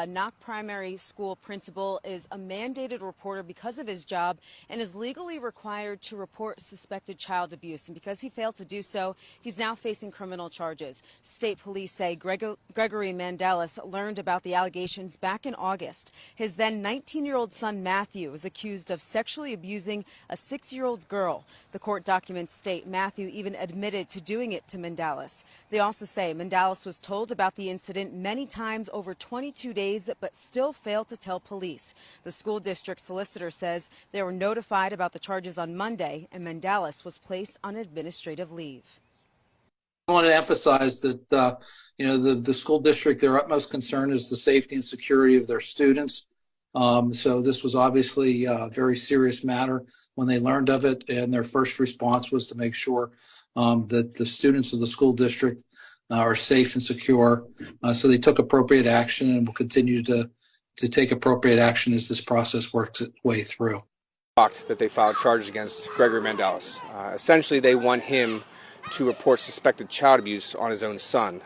Knock Primary School principal is a mandated reporter because of his job and is legally required to report suspected child abuse. And because he failed to do so, he's now facing criminal charges. State police say Gregory Mandelis learned about the allegations back in August. His then 19-year-old son Matthew is accused of sexually abusing a 6-year-old girl. The court documents state Matthew even admitted to doing it to Mandelis. They also say Mandelis was told about the incident many times over 22 days, but still failed to tell police. The school district solicitor says they were notified about the charges on Monday, and Mandelis was placed on administrative leave. I want to emphasize that, you know, the school district, their utmost concern is the safety and security of their students. So this was obviously a very serious matter when they learned of it, and their first response was to make sure that the students of the school district are safe and secure. So they took appropriate action and will continue to take appropriate action as this process works its way through. That they filed charges against Gregory Mandelis. Essentially, they want him to report suspected child abuse on his own son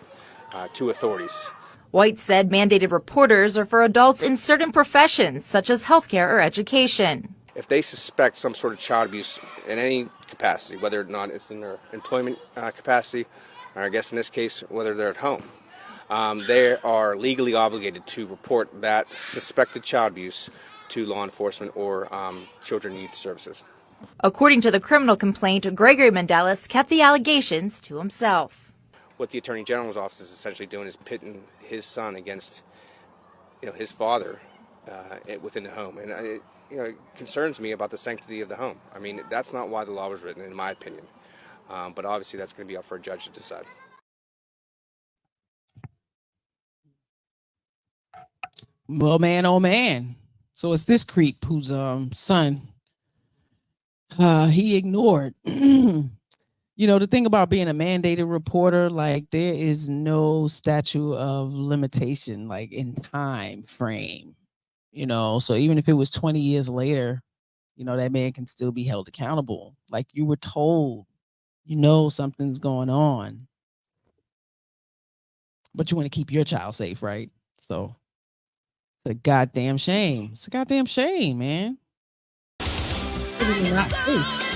to authorities. White said mandated reporters are for adults in certain professions, such as healthcare or education. If they suspect some sort of child abuse in any capacity, whether or not it's in their employment capacity, or I guess in this case, whether they're at home, they are legally obligated to report that suspected child abuse to law enforcement or Children and Youth Services. According to the criminal complaint, Gregory Mandelis kept the allegations to himself. What the Attorney General's office is essentially doing is pitting his son against, you know, his father within the home, and it concerns me about the sanctity of the home. I mean, that's not why the law was written, in my opinion. But obviously, that's going to be up for a judge to decide. Well, man, oh man. So it's this creep whose son he ignored. You You know, the thing about being a mandated reporter, like there is no statute of limitation, like in time frame, you know, so even if it was 20 years later, you know, that man can still be held accountable. Like you were told, you know, something's going on, but you want to keep your child safe, right? So it's a goddamn shame. It's a goddamn shame, man. They're not safe.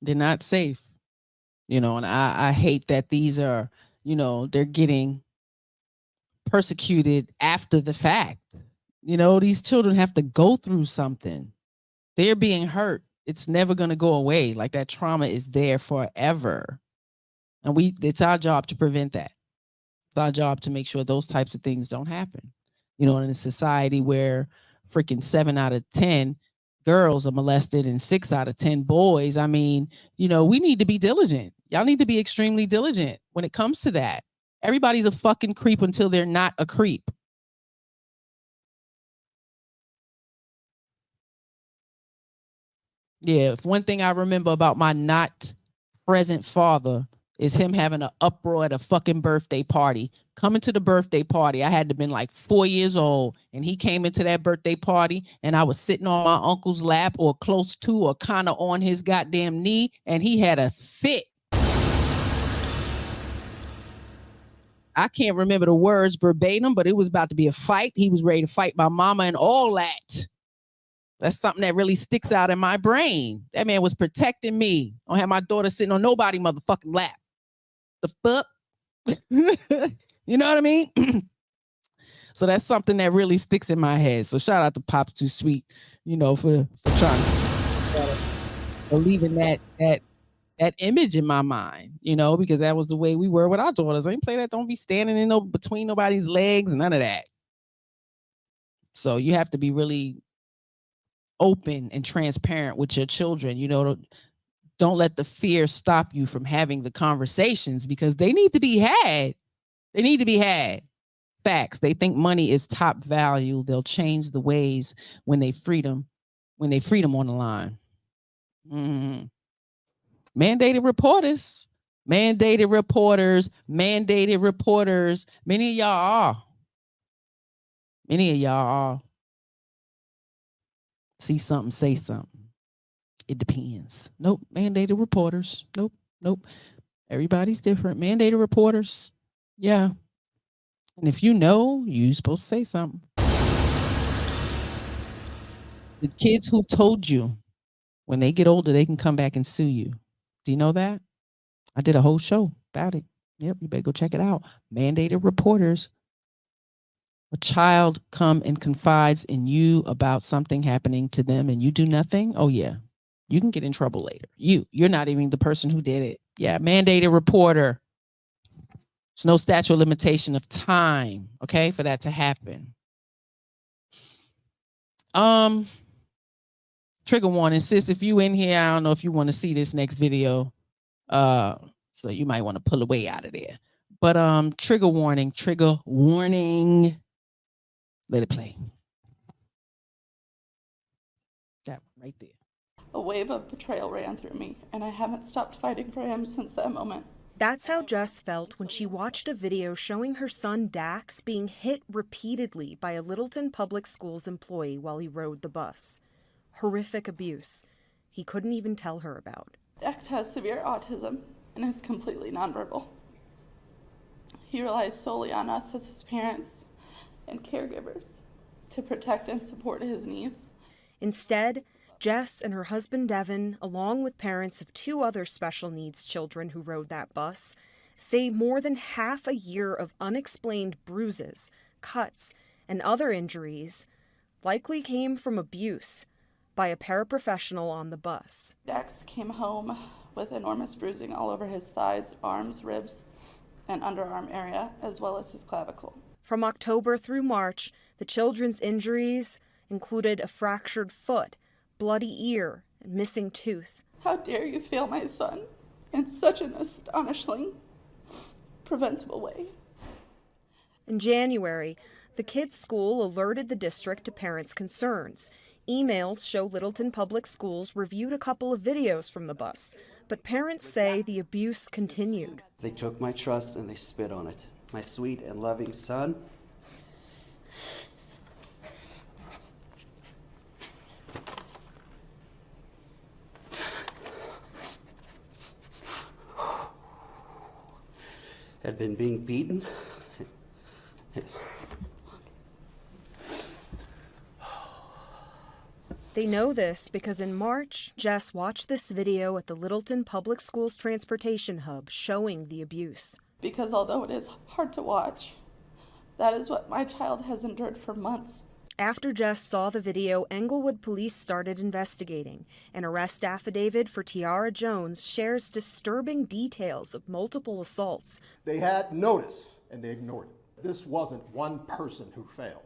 They're not safe, you know, and I hate that these are, you know, they're getting persecuted after the fact. You know, these children have to go through something. They're being hurt. It's never going to go away. Like that trauma is there forever. And it's our job to prevent that. It's our job to make sure those types of things don't happen. You know, in a society where freaking 7 out of 10 girls are molested and 6 out of 10 boys, I mean, you know, we need to be diligent. Y'all need to be extremely diligent when it comes to that. Everybody's a fucking creep until they're not a creep. Yeah, if one thing I remember about my not present father is him having an uproar at a fucking birthday party. Coming to the birthday party, I had to been like 4 years old, and he came into that birthday party, and I was sitting on my uncle's lap or close to or kind of on his goddamn knee, and he had a fit. I can't remember the words verbatim, but it was about to be a fight. He was ready to fight my mama and all that. That's something that really sticks out in my brain. That man was protecting me. I don't have my daughter sitting on nobody motherfucking lap. The fuck? You know what I mean? So that's something that really sticks in my head. So shout out to Pops Too Sweet, you know, for trying to leaving that image in my mind, you know, because that was the way we were with our daughters. I ain't play that. Don't be standing in between nobody's legs, none of that. So you have to be really open and transparent with your children. You know, don't let the fear stop you from having the conversations, because they need to be had. They need to be had. Facts. They think money is top value. They'll change the ways when they freedom on the line. Mm-hmm. Mandated reporters. Mandated reporters. Mandated reporters. Many of y'all are. Many of y'all are. See something, say something. It depends. Nope. Mandated reporters. Nope. Nope. Everybody's different. Mandated reporters. Yeah. And if you know, you're supposed to say something. The kids who told you, when they get older, they can come back and sue you. Do you know that? I did a whole show about it. Yep, you better go check it out. Mandated reporters. A child come and confides in you about something happening to them and you do nothing. Oh yeah, you can get in trouble later. You're not even the person who did it. Yeah, mandated reporter. There's no statute of limitation of time, okay, for that to happen. Trigger warning, sis, if you in here, I don't know if you want to see this next video. So you might want to pull away out of there. But trigger warning. Let it play. That right there. A wave of betrayal ran through me, and I haven't stopped fighting for him since that moment. That's how Jess felt when she watched a video showing her son Dax being hit repeatedly by a Littleton Public Schools employee while he rode the bus. Horrific abuse he couldn't even tell her about. Dax has severe autism and is completely nonverbal. He relies solely on us as his parents and caregivers to protect and support his needs. Instead, Jess and her husband Devin, along with parents of 2 other special needs children who rode that bus, say more than half a year of unexplained bruises, cuts, and other injuries likely came from abuse by a paraprofessional on the bus. Dax came home with enormous bruising all over his thighs, arms, ribs, and underarm area, as well as his clavicle. From October through March, the children's injuries included a fractured foot, bloody ear, and missing tooth. How dare you fail my son in such an astonishingly preventable way? In January, the kids' school alerted the district to parents' concerns. Emails show Littleton Public Schools reviewed a couple of videos from the bus, but parents say the abuse continued. They took my trust and they spit on it. My sweet and loving son. Had been being beaten. They know this because in March, Jess watched this video at the Littleton Public Schools Transportation Hub showing the abuse. Because although it is hard to watch, that is what my child has endured for months. After Jess saw the video, Englewood police started investigating. An arrest affidavit for Tiara Jones shares disturbing details of multiple assaults. They had notice and they ignored it. This wasn't one person who failed.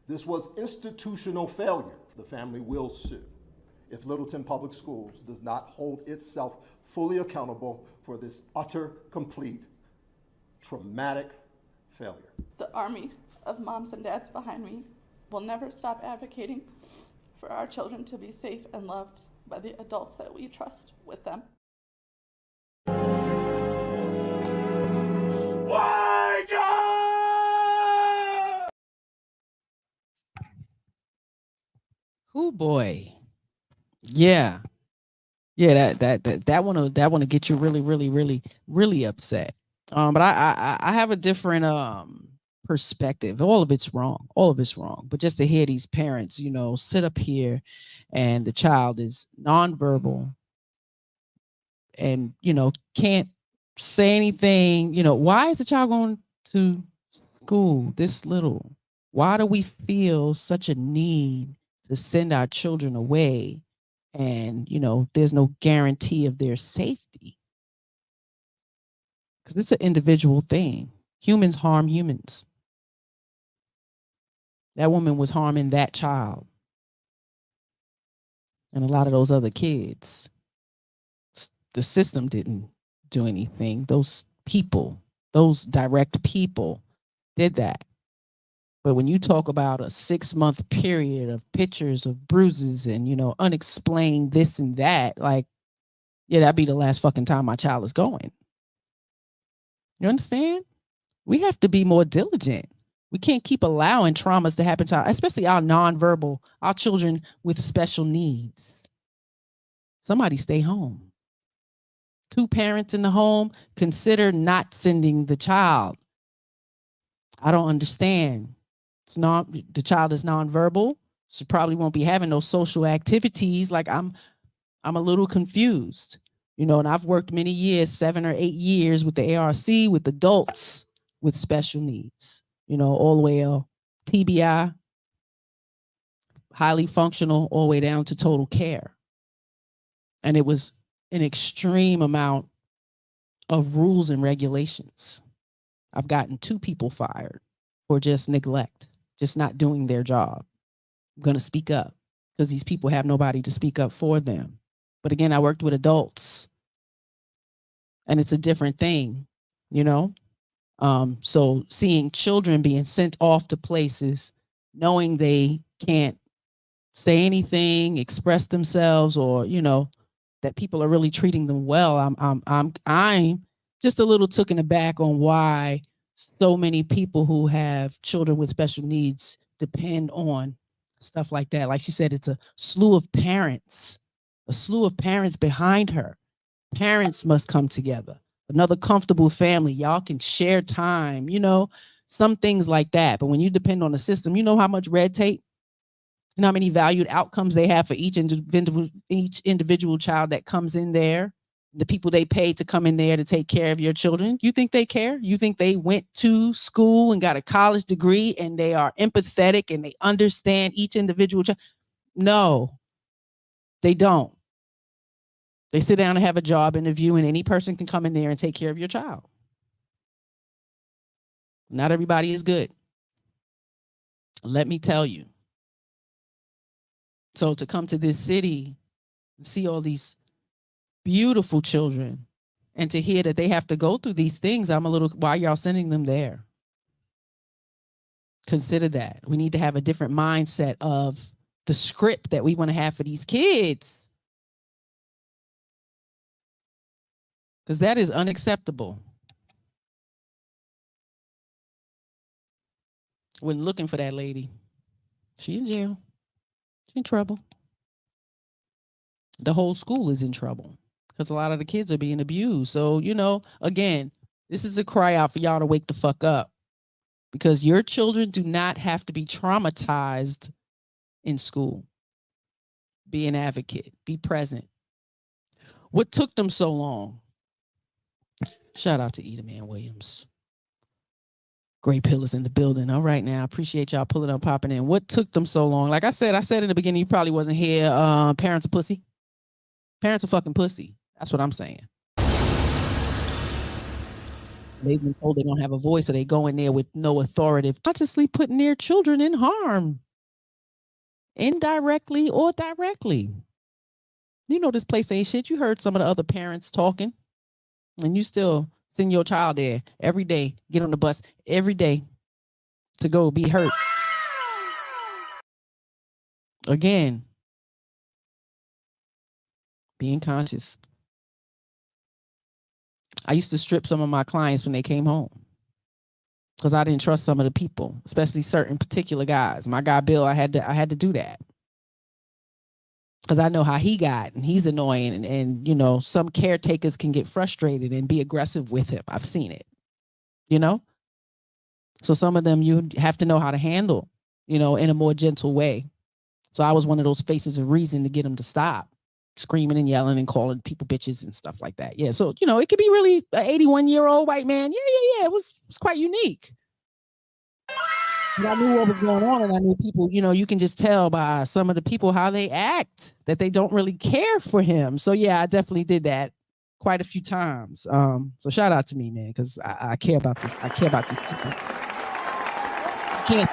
This was institutional failure. The family will sue if Littleton Public Schools does not hold itself fully accountable for this utter, complete, traumatic failure. The army of moms and dads behind me will never stop advocating for our children to be safe and loved by the adults that we trust with them. Wake up! Oh boy. Yeah. Yeah, that one to get you really upset. But I have a different perspective. All of it's wrong. But just to hear these parents, sit up here and the child is nonverbal and, can't say anything, why is the child going to school this little? Why do we feel such a need to send our children away and, there's no guarantee of their safety? Because it's an individual thing. Humans harm humans. That woman was harming that child and a lot of those other kids. The system didn't do anything. Those people, those direct people did that. But when you talk about a 6-month period of pictures of bruises and, unexplained this and that, like, yeah, that'd be the last fucking time my child is going. You understand? We have to be more diligent. We can't keep allowing traumas to happen to especially our nonverbal, our children with special needs. Somebody stay home. 2 parents in the home, consider not sending the child. I don't understand. The child is nonverbal, so probably won't be having those social activities. Like I'm a little confused, and I've worked many years, 7 or 8 years with the ARC, with adults with special needs. All the way TBI, highly functional, all the way down to total care. And it was an extreme amount of rules and regulations. I've gotten 2 people fired for just neglect, just not doing their job. I'm going to speak up because these people have nobody to speak up for them. But again, I worked with adults and it's a different thing, So seeing children being sent off to places, knowing they can't say anything, express themselves, or that people are really treating them well. I'm just a little taken aback on why so many people who have children with special needs depend on stuff like that. Like she said, it's a slew of parents behind her. Parents must come together. Another comfortable family. Y'all can share time, some things like that. But when you depend on the system, how much red tape, how many valued outcomes they have for each individual child that comes in there, the people they pay to come in there to take care of your children. You think they care? You think they went to school and got a college degree and they are empathetic and they understand each individual child? No, they don't. They sit down and have a job interview and any person can come in there and take care of your child. Not everybody is good. Let me tell you. So to come to this city and see all these beautiful children and to hear that they have to go through these things, I'm a little, why y'all sending them there? Consider that. We need to have a different mindset of the script that we want to have for these kids. Because that is unacceptable. When looking for that lady, she in jail. She in trouble. The whole school is in trouble because a lot of the kids are being abused. So, you know, again, this is a cry out for y'all to wake the fuck up, because your children do not have to be traumatized in school. Be an advocate. Be present. What took them so long? Shout out to Eda Man Williams. Great Pillars in the building. All right, now, I appreciate y'all pulling up, popping in. What took them so long? Like I said in the beginning, you probably wasn't here. Parents are pussy. Parents are fucking pussy. That's what I'm saying. They've been told they don't have a voice, so they go in there with no authority, consciously putting their children in harm, indirectly or directly. You know this place ain't shit. You heard some of the other parents talking, and you still send your child there every day, get on the bus every day to go be hurt. Again, being conscious. I used to strip some of my clients when they came home because I didn't trust some of the people, especially certain particular guys. My guy Bill, I had to do that because I know how he got, and he's annoying, and you know, some caretakers can get frustrated and be aggressive with him. I've seen it, you know. So some of them you have to know how to handle, you know, in a more gentle way. So I was one of those faces of reason to get them to stop screaming and yelling and calling people bitches and stuff like that. Yeah, so you know, it could be really an 81-year-old white man. Yeah. It was quite unique. But I knew what was going on, and I knew people, you know, you can just tell by some of the people how they act that they don't really care for him. So yeah, I definitely did that quite a few times. So shout out to me, man, because I care about this. I care about these people. I can't.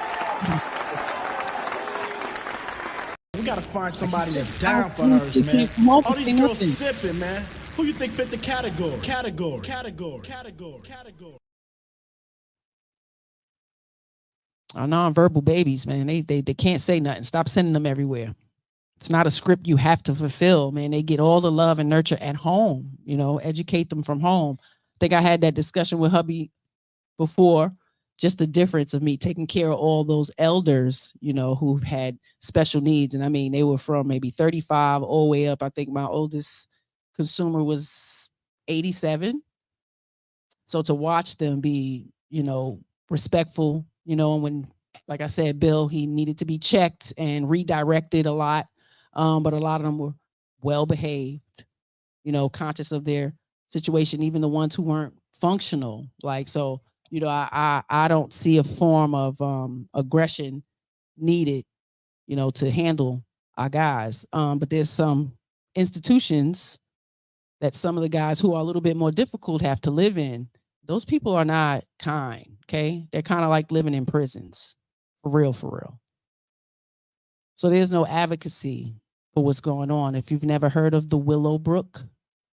We gotta find somebody that's down for hers, man. All these girls sipping, man. Who you think fit the category? Category. Our nonverbal babies, man, they can't say nothing. Stop sending them everywhere. It's not a script you have to fulfill, man. They get all the love and nurture at home, you know, educate them from home. I think I had that discussion with hubby before, just the difference of me taking care of all those elders, you know, who've had special needs. And I mean, they were from maybe 35 all the way up. I think my oldest consumer was 87. So to watch them be, you know, respectful, you know, and when, like I said, Bill, he needed to be checked and redirected a lot. But a lot of them were well behaved, you know, conscious of their situation, even the ones who weren't functional. Like, so, you know, I don't see a form of aggression needed, you know, to handle our guys. But there's some institutions that some of the guys who are a little bit more difficult have to live in. Those people are not kind, okay? They're kind of like living in prisons, for real. So there's no advocacy for what's going on. If you've never heard of the Willowbrook,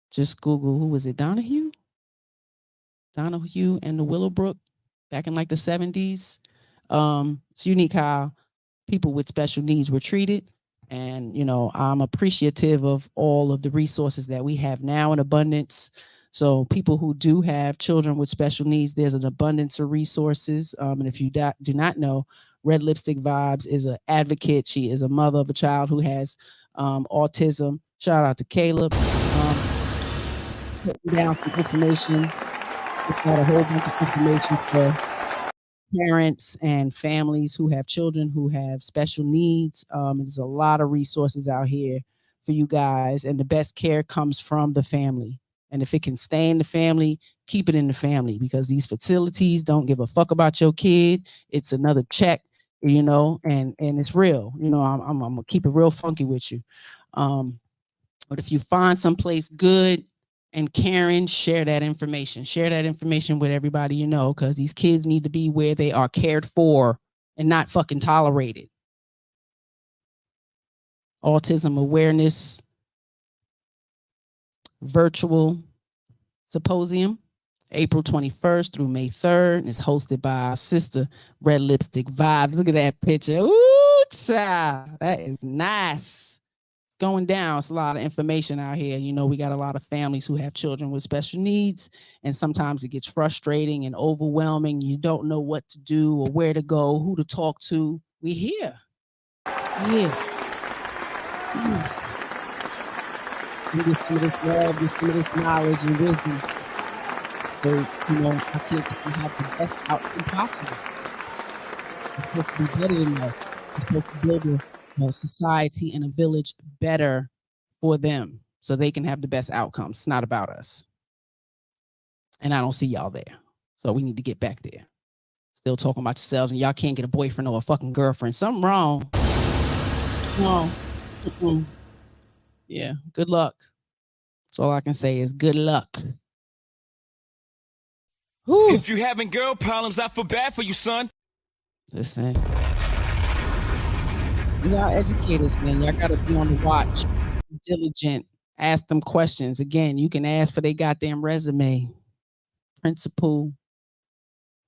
just Google, who was it, Donahue and the Willowbrook back in like the 70s. It's unique how people with special needs were treated. And, you know, I'm appreciative of all of the resources that we have now in abundance. So people who do have children with special needs, there's an abundance of resources. And if you do not know, Red Lipstick Vibes is an advocate. She is a mother of a child who has autism. Shout out to Caleb. Putting down some information. It's got a whole bunch of information for parents and families who have children who have special needs. There's a lot of resources out here for you guys, and the best care comes from the family. And if it can stay in the family, keep it in the family, because these facilities don't give a fuck about your kid. It's another check, you know, and it's real. You know, I'm gonna keep it real funky with you. But if you find someplace good and caring, share that information. Share that information with everybody you know, because these kids need to be where they are cared for and not fucking tolerated. Autism Awareness Virtual Symposium, April 21st through May 3rd. And it's hosted by our sister, Red Lipstick Vibes. Look at that picture. Ooh, child. That is nice. It's going down. It's a lot of information out here. You know, we got a lot of families who have children with special needs, and sometimes it gets frustrating and overwhelming. You don't know what to do or where to go, who to talk to. We here. We get some of this love, get some of this knowledge and wisdom. So, you know, our kids can have the best outcome possible. It's supposed to be better than us. It's supposed to build a society and a village better for them so they can have the best outcomes. It's not about us. And I don't see y'all there. So we need to get back there. Still talking about yourselves and y'all can't get a boyfriend or a fucking girlfriend. Something wrong. No. Yeah, good luck. That's all I can say is good luck. Whew. If you having girl problems, I feel bad for you, son. Listen. These are educators, man. Y'all gotta be on the watch. Be diligent. Ask them questions. Again, you can ask for their goddamn resume. Principal,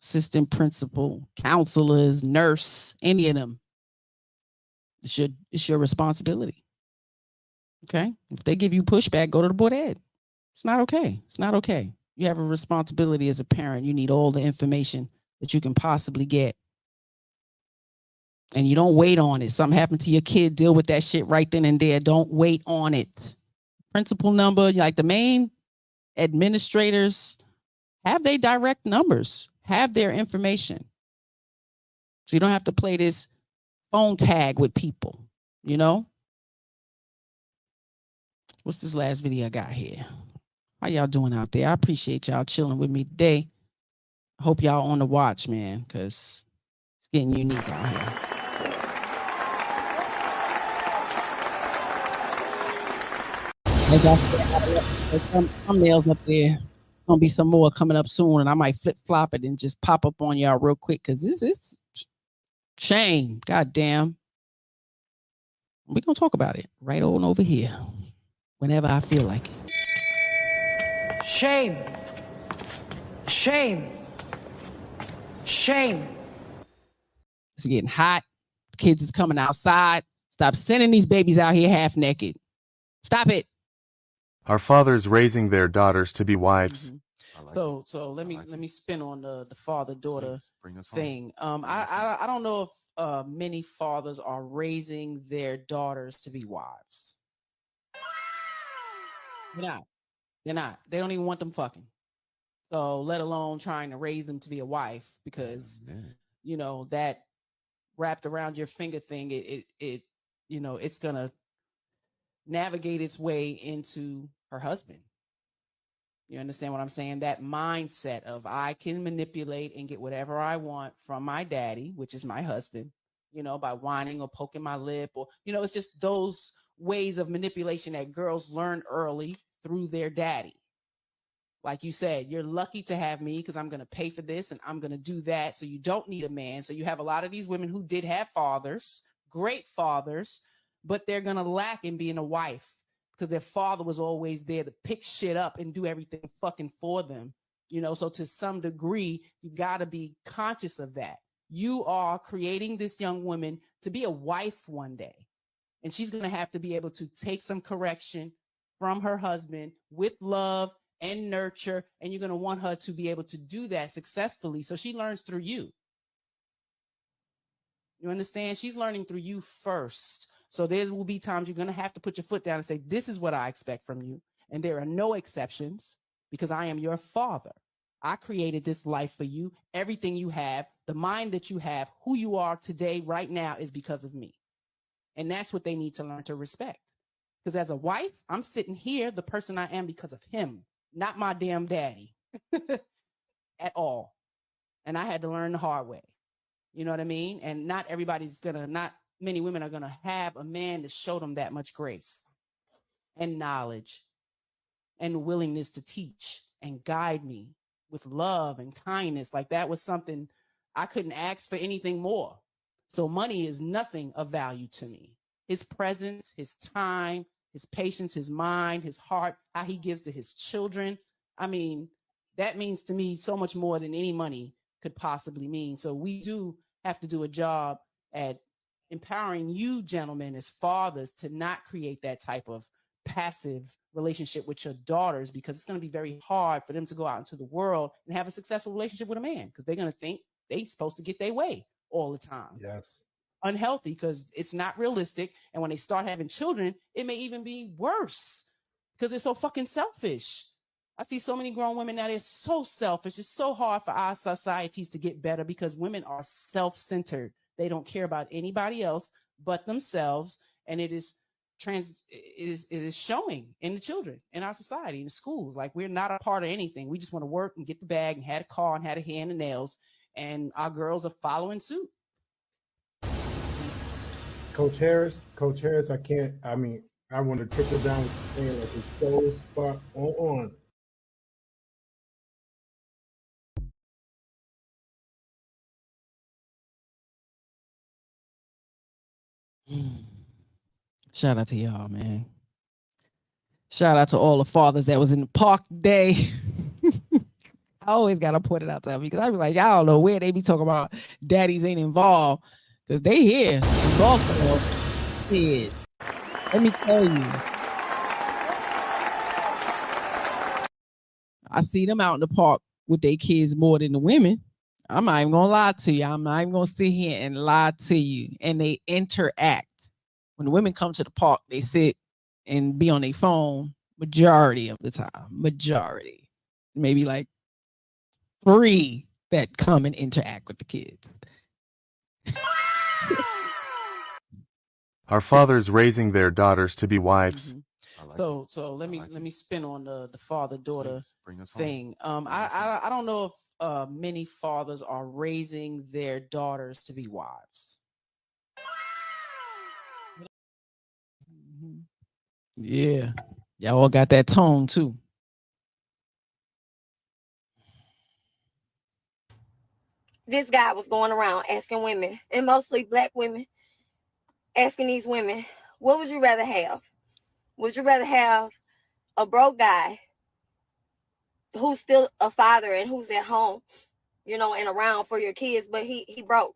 assistant principal, counselors, nurse, any of them. It's your responsibility. Okay? If they give you pushback, go to the board of ed. It's not okay. It's not okay. You have a responsibility as a parent. You need all the information that you can possibly get. And you don't wait on it. Something happened to your kid, deal with that shit right then and there. Don't wait on it. Principal number, like the main administrators, have their direct numbers, have their information. So you don't have to play this phone tag with people, you know? What's this last video I got here? How y'all doing out there? I appreciate y'all chilling with me today. I hope y'all on the watch, man, because it's getting unique out here. As y'all see, some thumbnails up there. Gonna be some more coming up soon, and I might flip flop it and just pop up on y'all real quick because this is shame. God damn. We're gonna talk about it right on over here whenever I feel like it. Shame. Shame. Shame. It's getting hot. Kids is coming outside. Stop sending these babies out here half naked. Stop it. Are fathers raising their daughters to be wives? So let me spin on the father-daughter thing. I don't know if many fathers are raising their daughters to be wives. They're not. They don't even want them fucking. So let alone trying to raise them to be a wife, because you know that wrapped around your finger thing, it you know, it's gonna navigate its way into her husband. You understand what I'm saying? That mindset of I can manipulate and get whatever I want from my daddy, which is my husband, you know, by whining or poking my lip, or, you know, it's just those ways of manipulation that girls learn early through their daddy. Like you said, you're lucky to have me because I'm going to pay for this and I'm going to do that. So you don't need a man. So you have a lot of these women who did have fathers, great fathers, but they're going to lack in being a wife because their father was always there to pick shit up and do everything fucking for them. You know, so to some degree, you got to be conscious of that. You are creating this young woman to be a wife one day. And she's going to have to be able to take some correction from her husband with love and nurture. And you're going to want her to be able to do that successfully. So she learns through you. You understand? She's learning through you first. So there will be times you're going to have to put your foot down and say, this is what I expect from you. And there are no exceptions because I am your father. I created this life for you. Everything you have, the mind that you have, who you are today, right now, is because of me. And that's what they need to learn to respect. Because as a wife, I'm sitting here, the person I am, because of him, not my damn daddy at all. And I had to learn the hard way. You know what I mean? And not many women are going to have a man to show them that much grace and knowledge and willingness to teach and guide me with love and kindness. Like that was something I couldn't ask for anything more. So money is nothing of value to me. His presence, his time, his patience, his mind, his heart, how he gives to his children. I mean, that means to me so much more than any money could possibly mean. So we do have to do a job at empowering you gentlemen as fathers to not create that type of passive relationship with your daughters, because it's going to be very hard for them to go out into the world and have a successful relationship with a man, because they're going to think they're supposed to get their way all the time. Yes. Unhealthy, because it's not realistic. And when they start having children, it may even be worse because they're so fucking selfish. I see so many grown women now, they're so selfish. It's so hard for our societies to get better because women are self-centered. They don't care about anybody else but themselves. And it is showing in the children, in our society, in the schools. Like, we're not a part of anything. We just want to work and get the bag and had a car and had a hand and nails. And our girls are following suit. Coach Harris, I want to trickle down with the saying, like, it's so spot on. Shout out to y'all, man. Shout out to all the fathers that was in the park today. I always got to point it out to them because I be like, y'all don't know where they be talking about daddies ain't involved, because they here in Baltimore. Shit. Let me tell you. I see them out in the park with their kids more than the women. I'm not even going to lie to you. I'm not even going to sit here and lie to you. And they interact. When the women come to the park, they sit and be on their phone majority of the time. Majority. Maybe like 3 that come and interact with the kids. Are fathers raising their daughters to be wives? So let me spin on the father-daughter thing. I don't know if many fathers are raising their daughters to be wives. Yeah, y'all all got that tone too. This guy was going around asking women, and mostly black women, asking these women, what would you rather have? Would you rather have a broke guy who's still a father and who's at home, you know, and around for your kids, but he broke?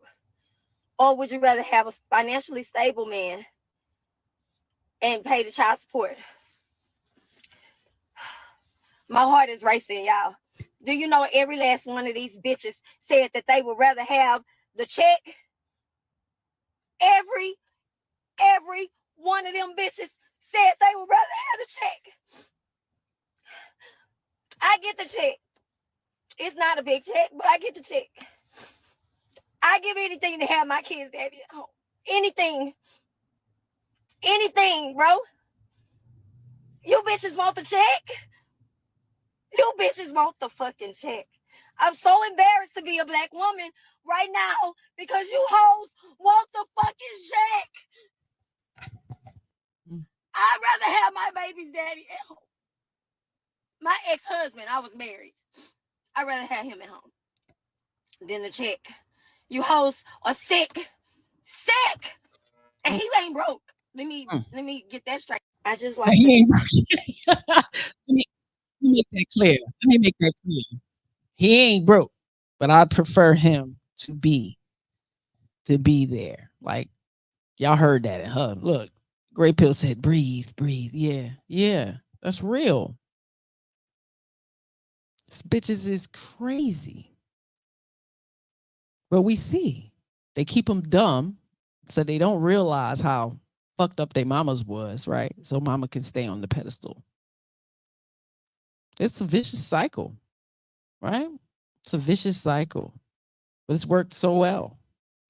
Or would you rather have a financially stable man and pay the child support? My heart is racing, y'all. Do you know every last one of these bitches said that they would rather have the check? Every one of them bitches said they would rather have the check. I get the check. It's not a big check, but I get the check. I give anything to have my kids' daddy at home. Anything. Anything, bro. You bitches want the check? You bitches want the fucking check. I'm so embarrassed to be a black woman right now because you hoes want the fucking check. I'd rather have my baby's daddy at home. My ex-husband, I was married. I'd rather have him at home than the check. You hoes are sick. Sick! And he ain't broke. Let me get that straight. I just like he ain't broke. Let me make that clear. Let me make that clear. He ain't broke, but I'd prefer him to be there. Like, y'all heard that in her. Look, Great Pill said, breathe. Yeah, that's real. This bitches is crazy. But we see they keep them dumb so they don't realize how fucked up their mamas was, right? So mama can stay on the pedestal. It's a vicious cycle, right? It's a vicious cycle. But it's worked so well.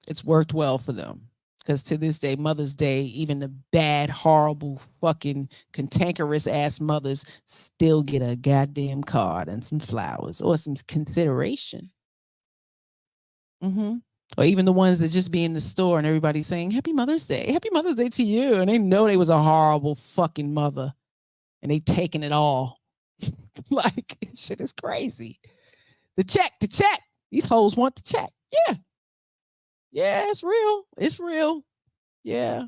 It's worked well for them. Because to this day, Mother's Day, even the bad, horrible, fucking cantankerous ass mothers still get a goddamn card and some flowers or some consideration. Or even the ones that just be in the store and everybody's saying, Happy Mother's Day. Happy Mother's Day to you. And they know they was a horrible fucking mother. And they taking it all. Like, shit is crazy. The check. These hoes want the check. Yeah. Yeah, it's real. It's real. Yeah.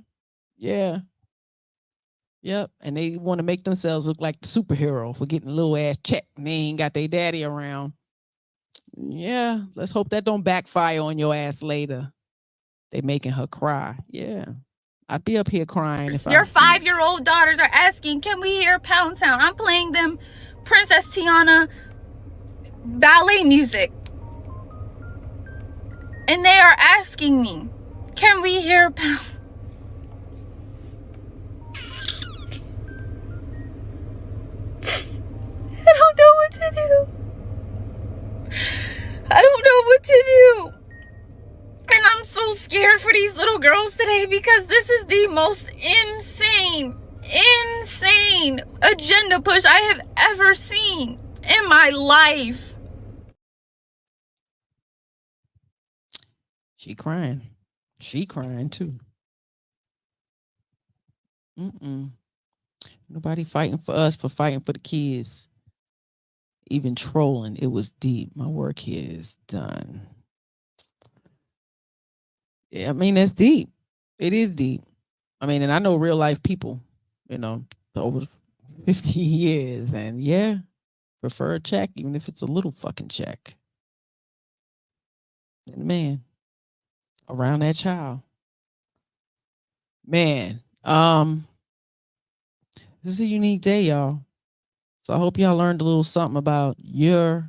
Yep. And they want to make themselves look like the superhero for getting a little ass check. And they ain't got their daddy around. Yeah. Let's hope that don't backfire on your ass later. They making her cry. Yeah. I'd be up here crying if Your 5-year-old daughters are asking, can we hear Pound Town? I'm playing them Princess Tiana ballet music. And they are asking me, can we hear Pound? I don't know what to do. I don't know what to do. And I'm so scared for these little girls today because this is the most insane agenda push I have ever seen in my life. She crying. She crying too. Nobody fighting for us for fighting for the kids. Even trolling. It was deep. My work here is done. Yeah, I mean, that's deep. It is deep. I mean, and I know real life people, you know, over 50 years. And yeah, prefer a check, even if it's a little fucking check. And man, around that child. Man, this is a unique day, y'all. So I hope y'all learned a little something about your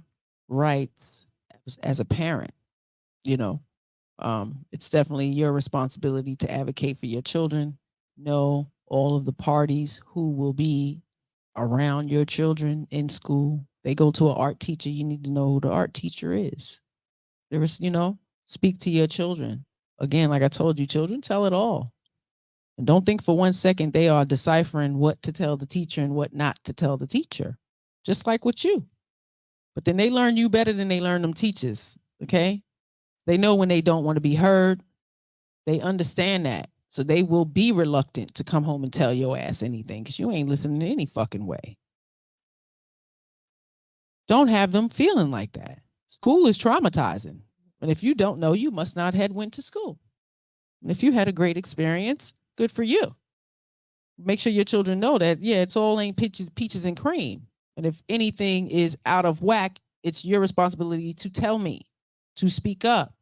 rights as a parent. You know, it's definitely your responsibility to advocate for your children. Know all of the parties who will be around your children in school. They go to an art teacher. You need to know who the art teacher is. There is, you know, speak to your children. Again, like I told you, children tell it all. And don't think for 1 second they are deciphering what to tell the teacher and what not to tell the teacher, just like with you. But then they learn you better than they learn them teachers, okay? They know when they don't want to be heard. They understand that. So they will be reluctant to come home and tell your ass anything because you ain't listening in any fucking way. Don't have them feeling like that. School is traumatizing. And if you don't know, you must not have went to school. And if you had a great experience, good for you. Make sure your children know that, yeah, it's all ain't peaches and cream. And if anything is out of whack, it's your responsibility to tell me, to speak up.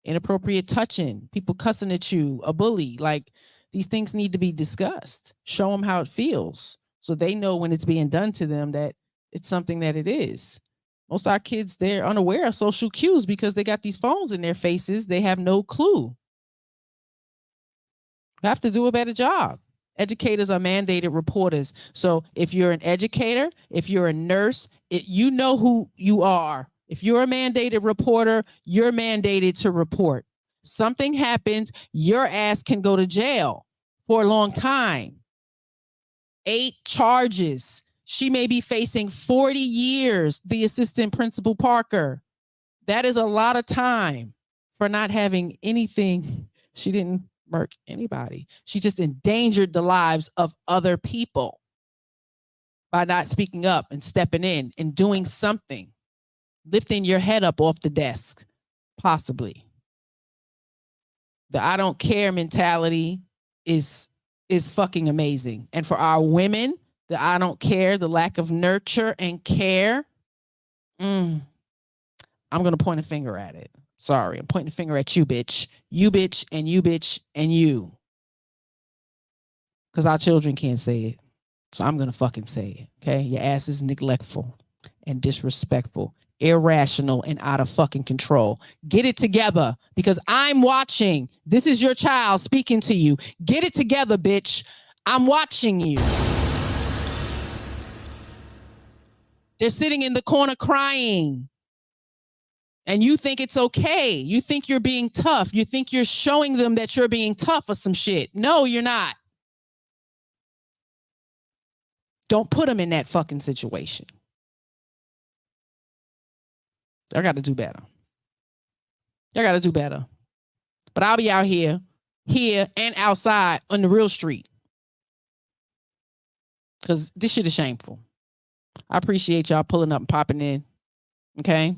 Inappropriate touching, people cussing at you, a bully, like these things need to be discussed. Show them how it feels so they know when it's being done to them that it's something that it is. Most of our kids, they're unaware of social cues because they got these phones in their faces. They have no clue. We have to do a better job. Educators are mandated reporters. So if you're an educator, if you're a nurse, you know who you are. If you're a mandated reporter, you're mandated to report. Something happens, your ass can go to jail for a long time. 8 charges. She may be facing 40 years, the assistant principal Parker. That is a lot of time for not having anything. She didn't murk anybody. She just endangered the lives of other people by not speaking up and stepping in and doing something. Lifting your head up off the desk, possibly. The I don't care mentality is fucking amazing. And for our women, the I don't care, the lack of nurture and care, I'm going to point a finger at it. Sorry, I'm pointing a finger at you, bitch. You, bitch, and you, bitch, and you. Because our children can't say it. So I'm going to fucking say it, okay? Your ass is neglectful and disrespectful, irrational, and out of fucking control. Get it together because I'm watching. This is your child speaking to you. Get it together, bitch. I'm watching you. They're sitting in the corner crying. And you think it's okay. You think you're being tough. You think you're showing them that you're being tough or some shit. No, you're not. Don't put them in that fucking situation. I got to do better. I got to do better. But I'll be out here and outside on the real street. Because this shit is shameful. I appreciate y'all pulling up and popping in. Okay?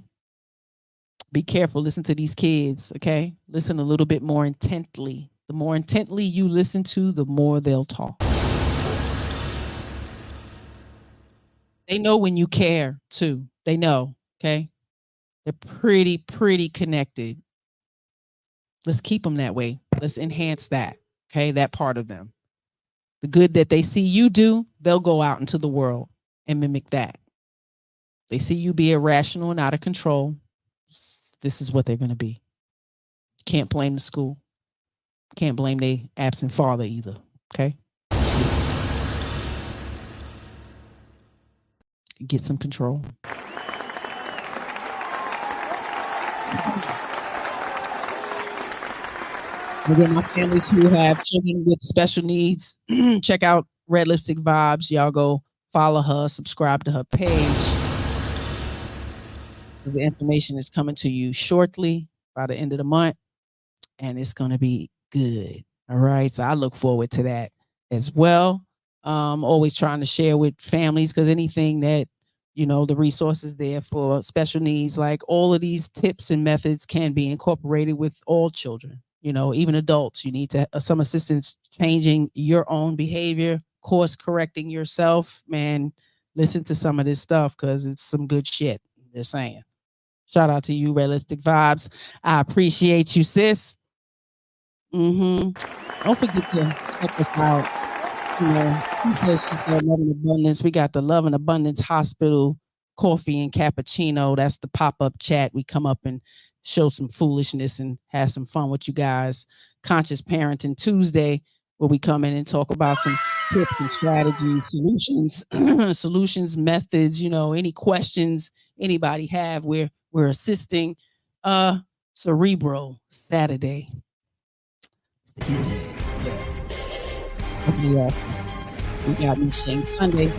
Be careful. Listen to these kids. Okay? Listen a little bit more intently. The more intently you listen to, the more they'll talk. They know when you care, too. They know. Okay? They're pretty connected. Let's keep them that way. Let's enhance that. Okay, that part of them. The good that they see you do, they'll go out into the world and mimic that. They see you be irrational and out of control. This is what they're going to be. Can't blame the school. Can't blame their absent father either. Okay. Get some control. Again, my families who have children with special needs, check out Red Lipstick Vibes. Y'all go follow her, subscribe to her page. The information is coming to you shortly by the end of the month, and it's going to be good. All right. So I look forward to that as well. Always trying to share with families, because anything that, you know, the resources there for special needs, like all of these tips and methods can be incorporated with all children, you know, even adults. You need to some assistance changing your own behavior, course correcting yourself. Man, listen to some of this stuff because it's some good shit. They're saying. Shout out to you, Realistic Vibes. I appreciate you, sis. Don't forget to check us out. You know, she said Love and Abundance. We got the Love and Abundance Hospital Coffee and Cappuccino. That's the pop-up chat. We come up and show some foolishness and have some fun with you guys. Conscious Parenting Tuesday, where we come in and talk about some tips and strategies, solutions, methods, you know, any questions anybody have, we're assisting. Cerebro Saturday. He said, pretty awesome. We got me Shane Sunday,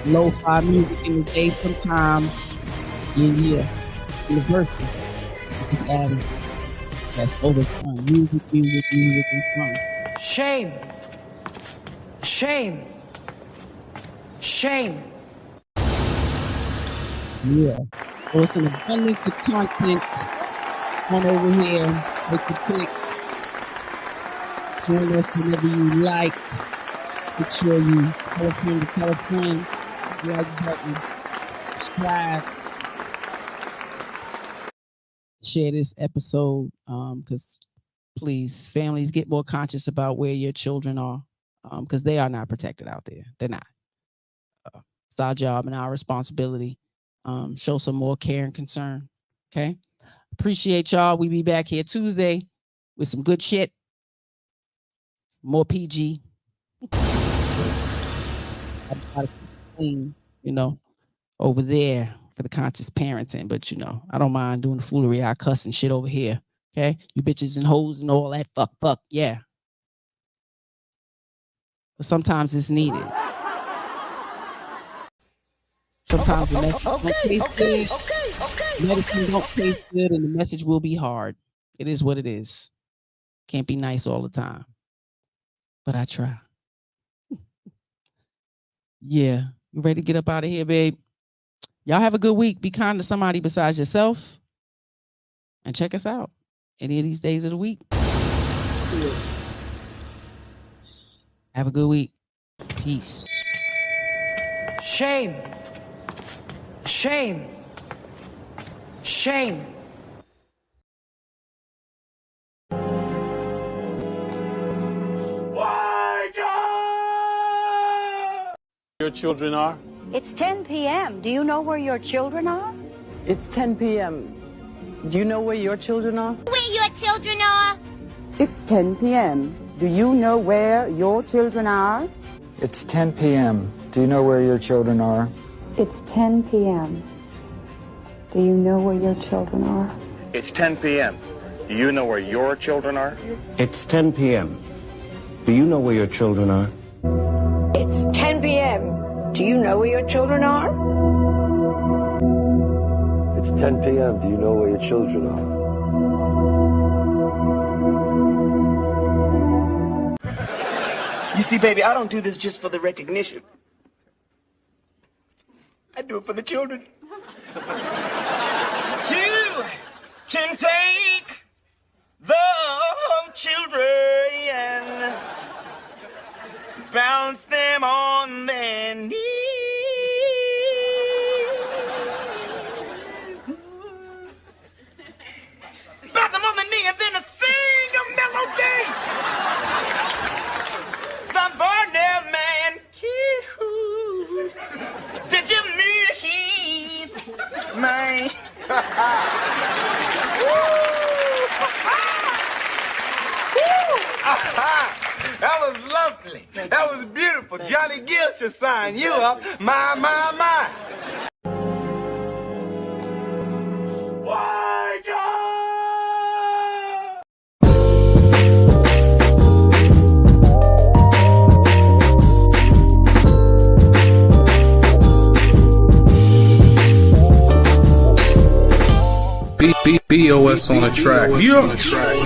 lo-fi music in the day sometimes. Yeah. In the verses, just adding. That's over fun. Music, and fun. Shame. Yeah. So it's an abundance of content on over here. Make the click. Join us whenever you like. Make sure you tell a friend, like button, subscribe, share this episode, because please, families, get more conscious about where your children are, because they are not protected out there. They're not. It's our job and our responsibility. Show some more care and concern. Okay. Appreciate y'all. We be back here Tuesday with some good shit. More PG. You know, over there for the conscious parenting, but you know, I don't mind doing the foolery. I cuss and shit over here. Okay. You bitches and hoes and all that fuck. Yeah. But sometimes it's needed. Sometimes the message don't taste good. Medicine don't taste good, and the message will be hard. It is what it is. Can't be nice all the time. But I try. Yeah. You ready to get up out of here, babe? Y'all have a good week. Be kind to somebody besides yourself. And check us out any of these days of the week. Have a good week. Peace. Shame. Your children are? It's 10 p.m. Do you know where your children are? It's 10 p.m. Do you know where your children are? Where your children are? It's 10 p.m. Do you know where your children are? It's 10 p.m. Do you know where your children are? It's 10 p.m. Do you know where your children are? It's 10 p.m. Do you know where your children are? It's 10 p.m. Do you know where your children are? It's 10 p.m. Do you know where your children are? It's 10 p.m. Do you know where your children are? You see, baby, I don't do this just for the recognition. I do it for the children. You can take the children and bounce them on their knees. Bounce them on the knee and then a sing. That was lovely. That was beautiful. Johnny Gill should sign you up. My. Wake up! BOS on the track. You on the track.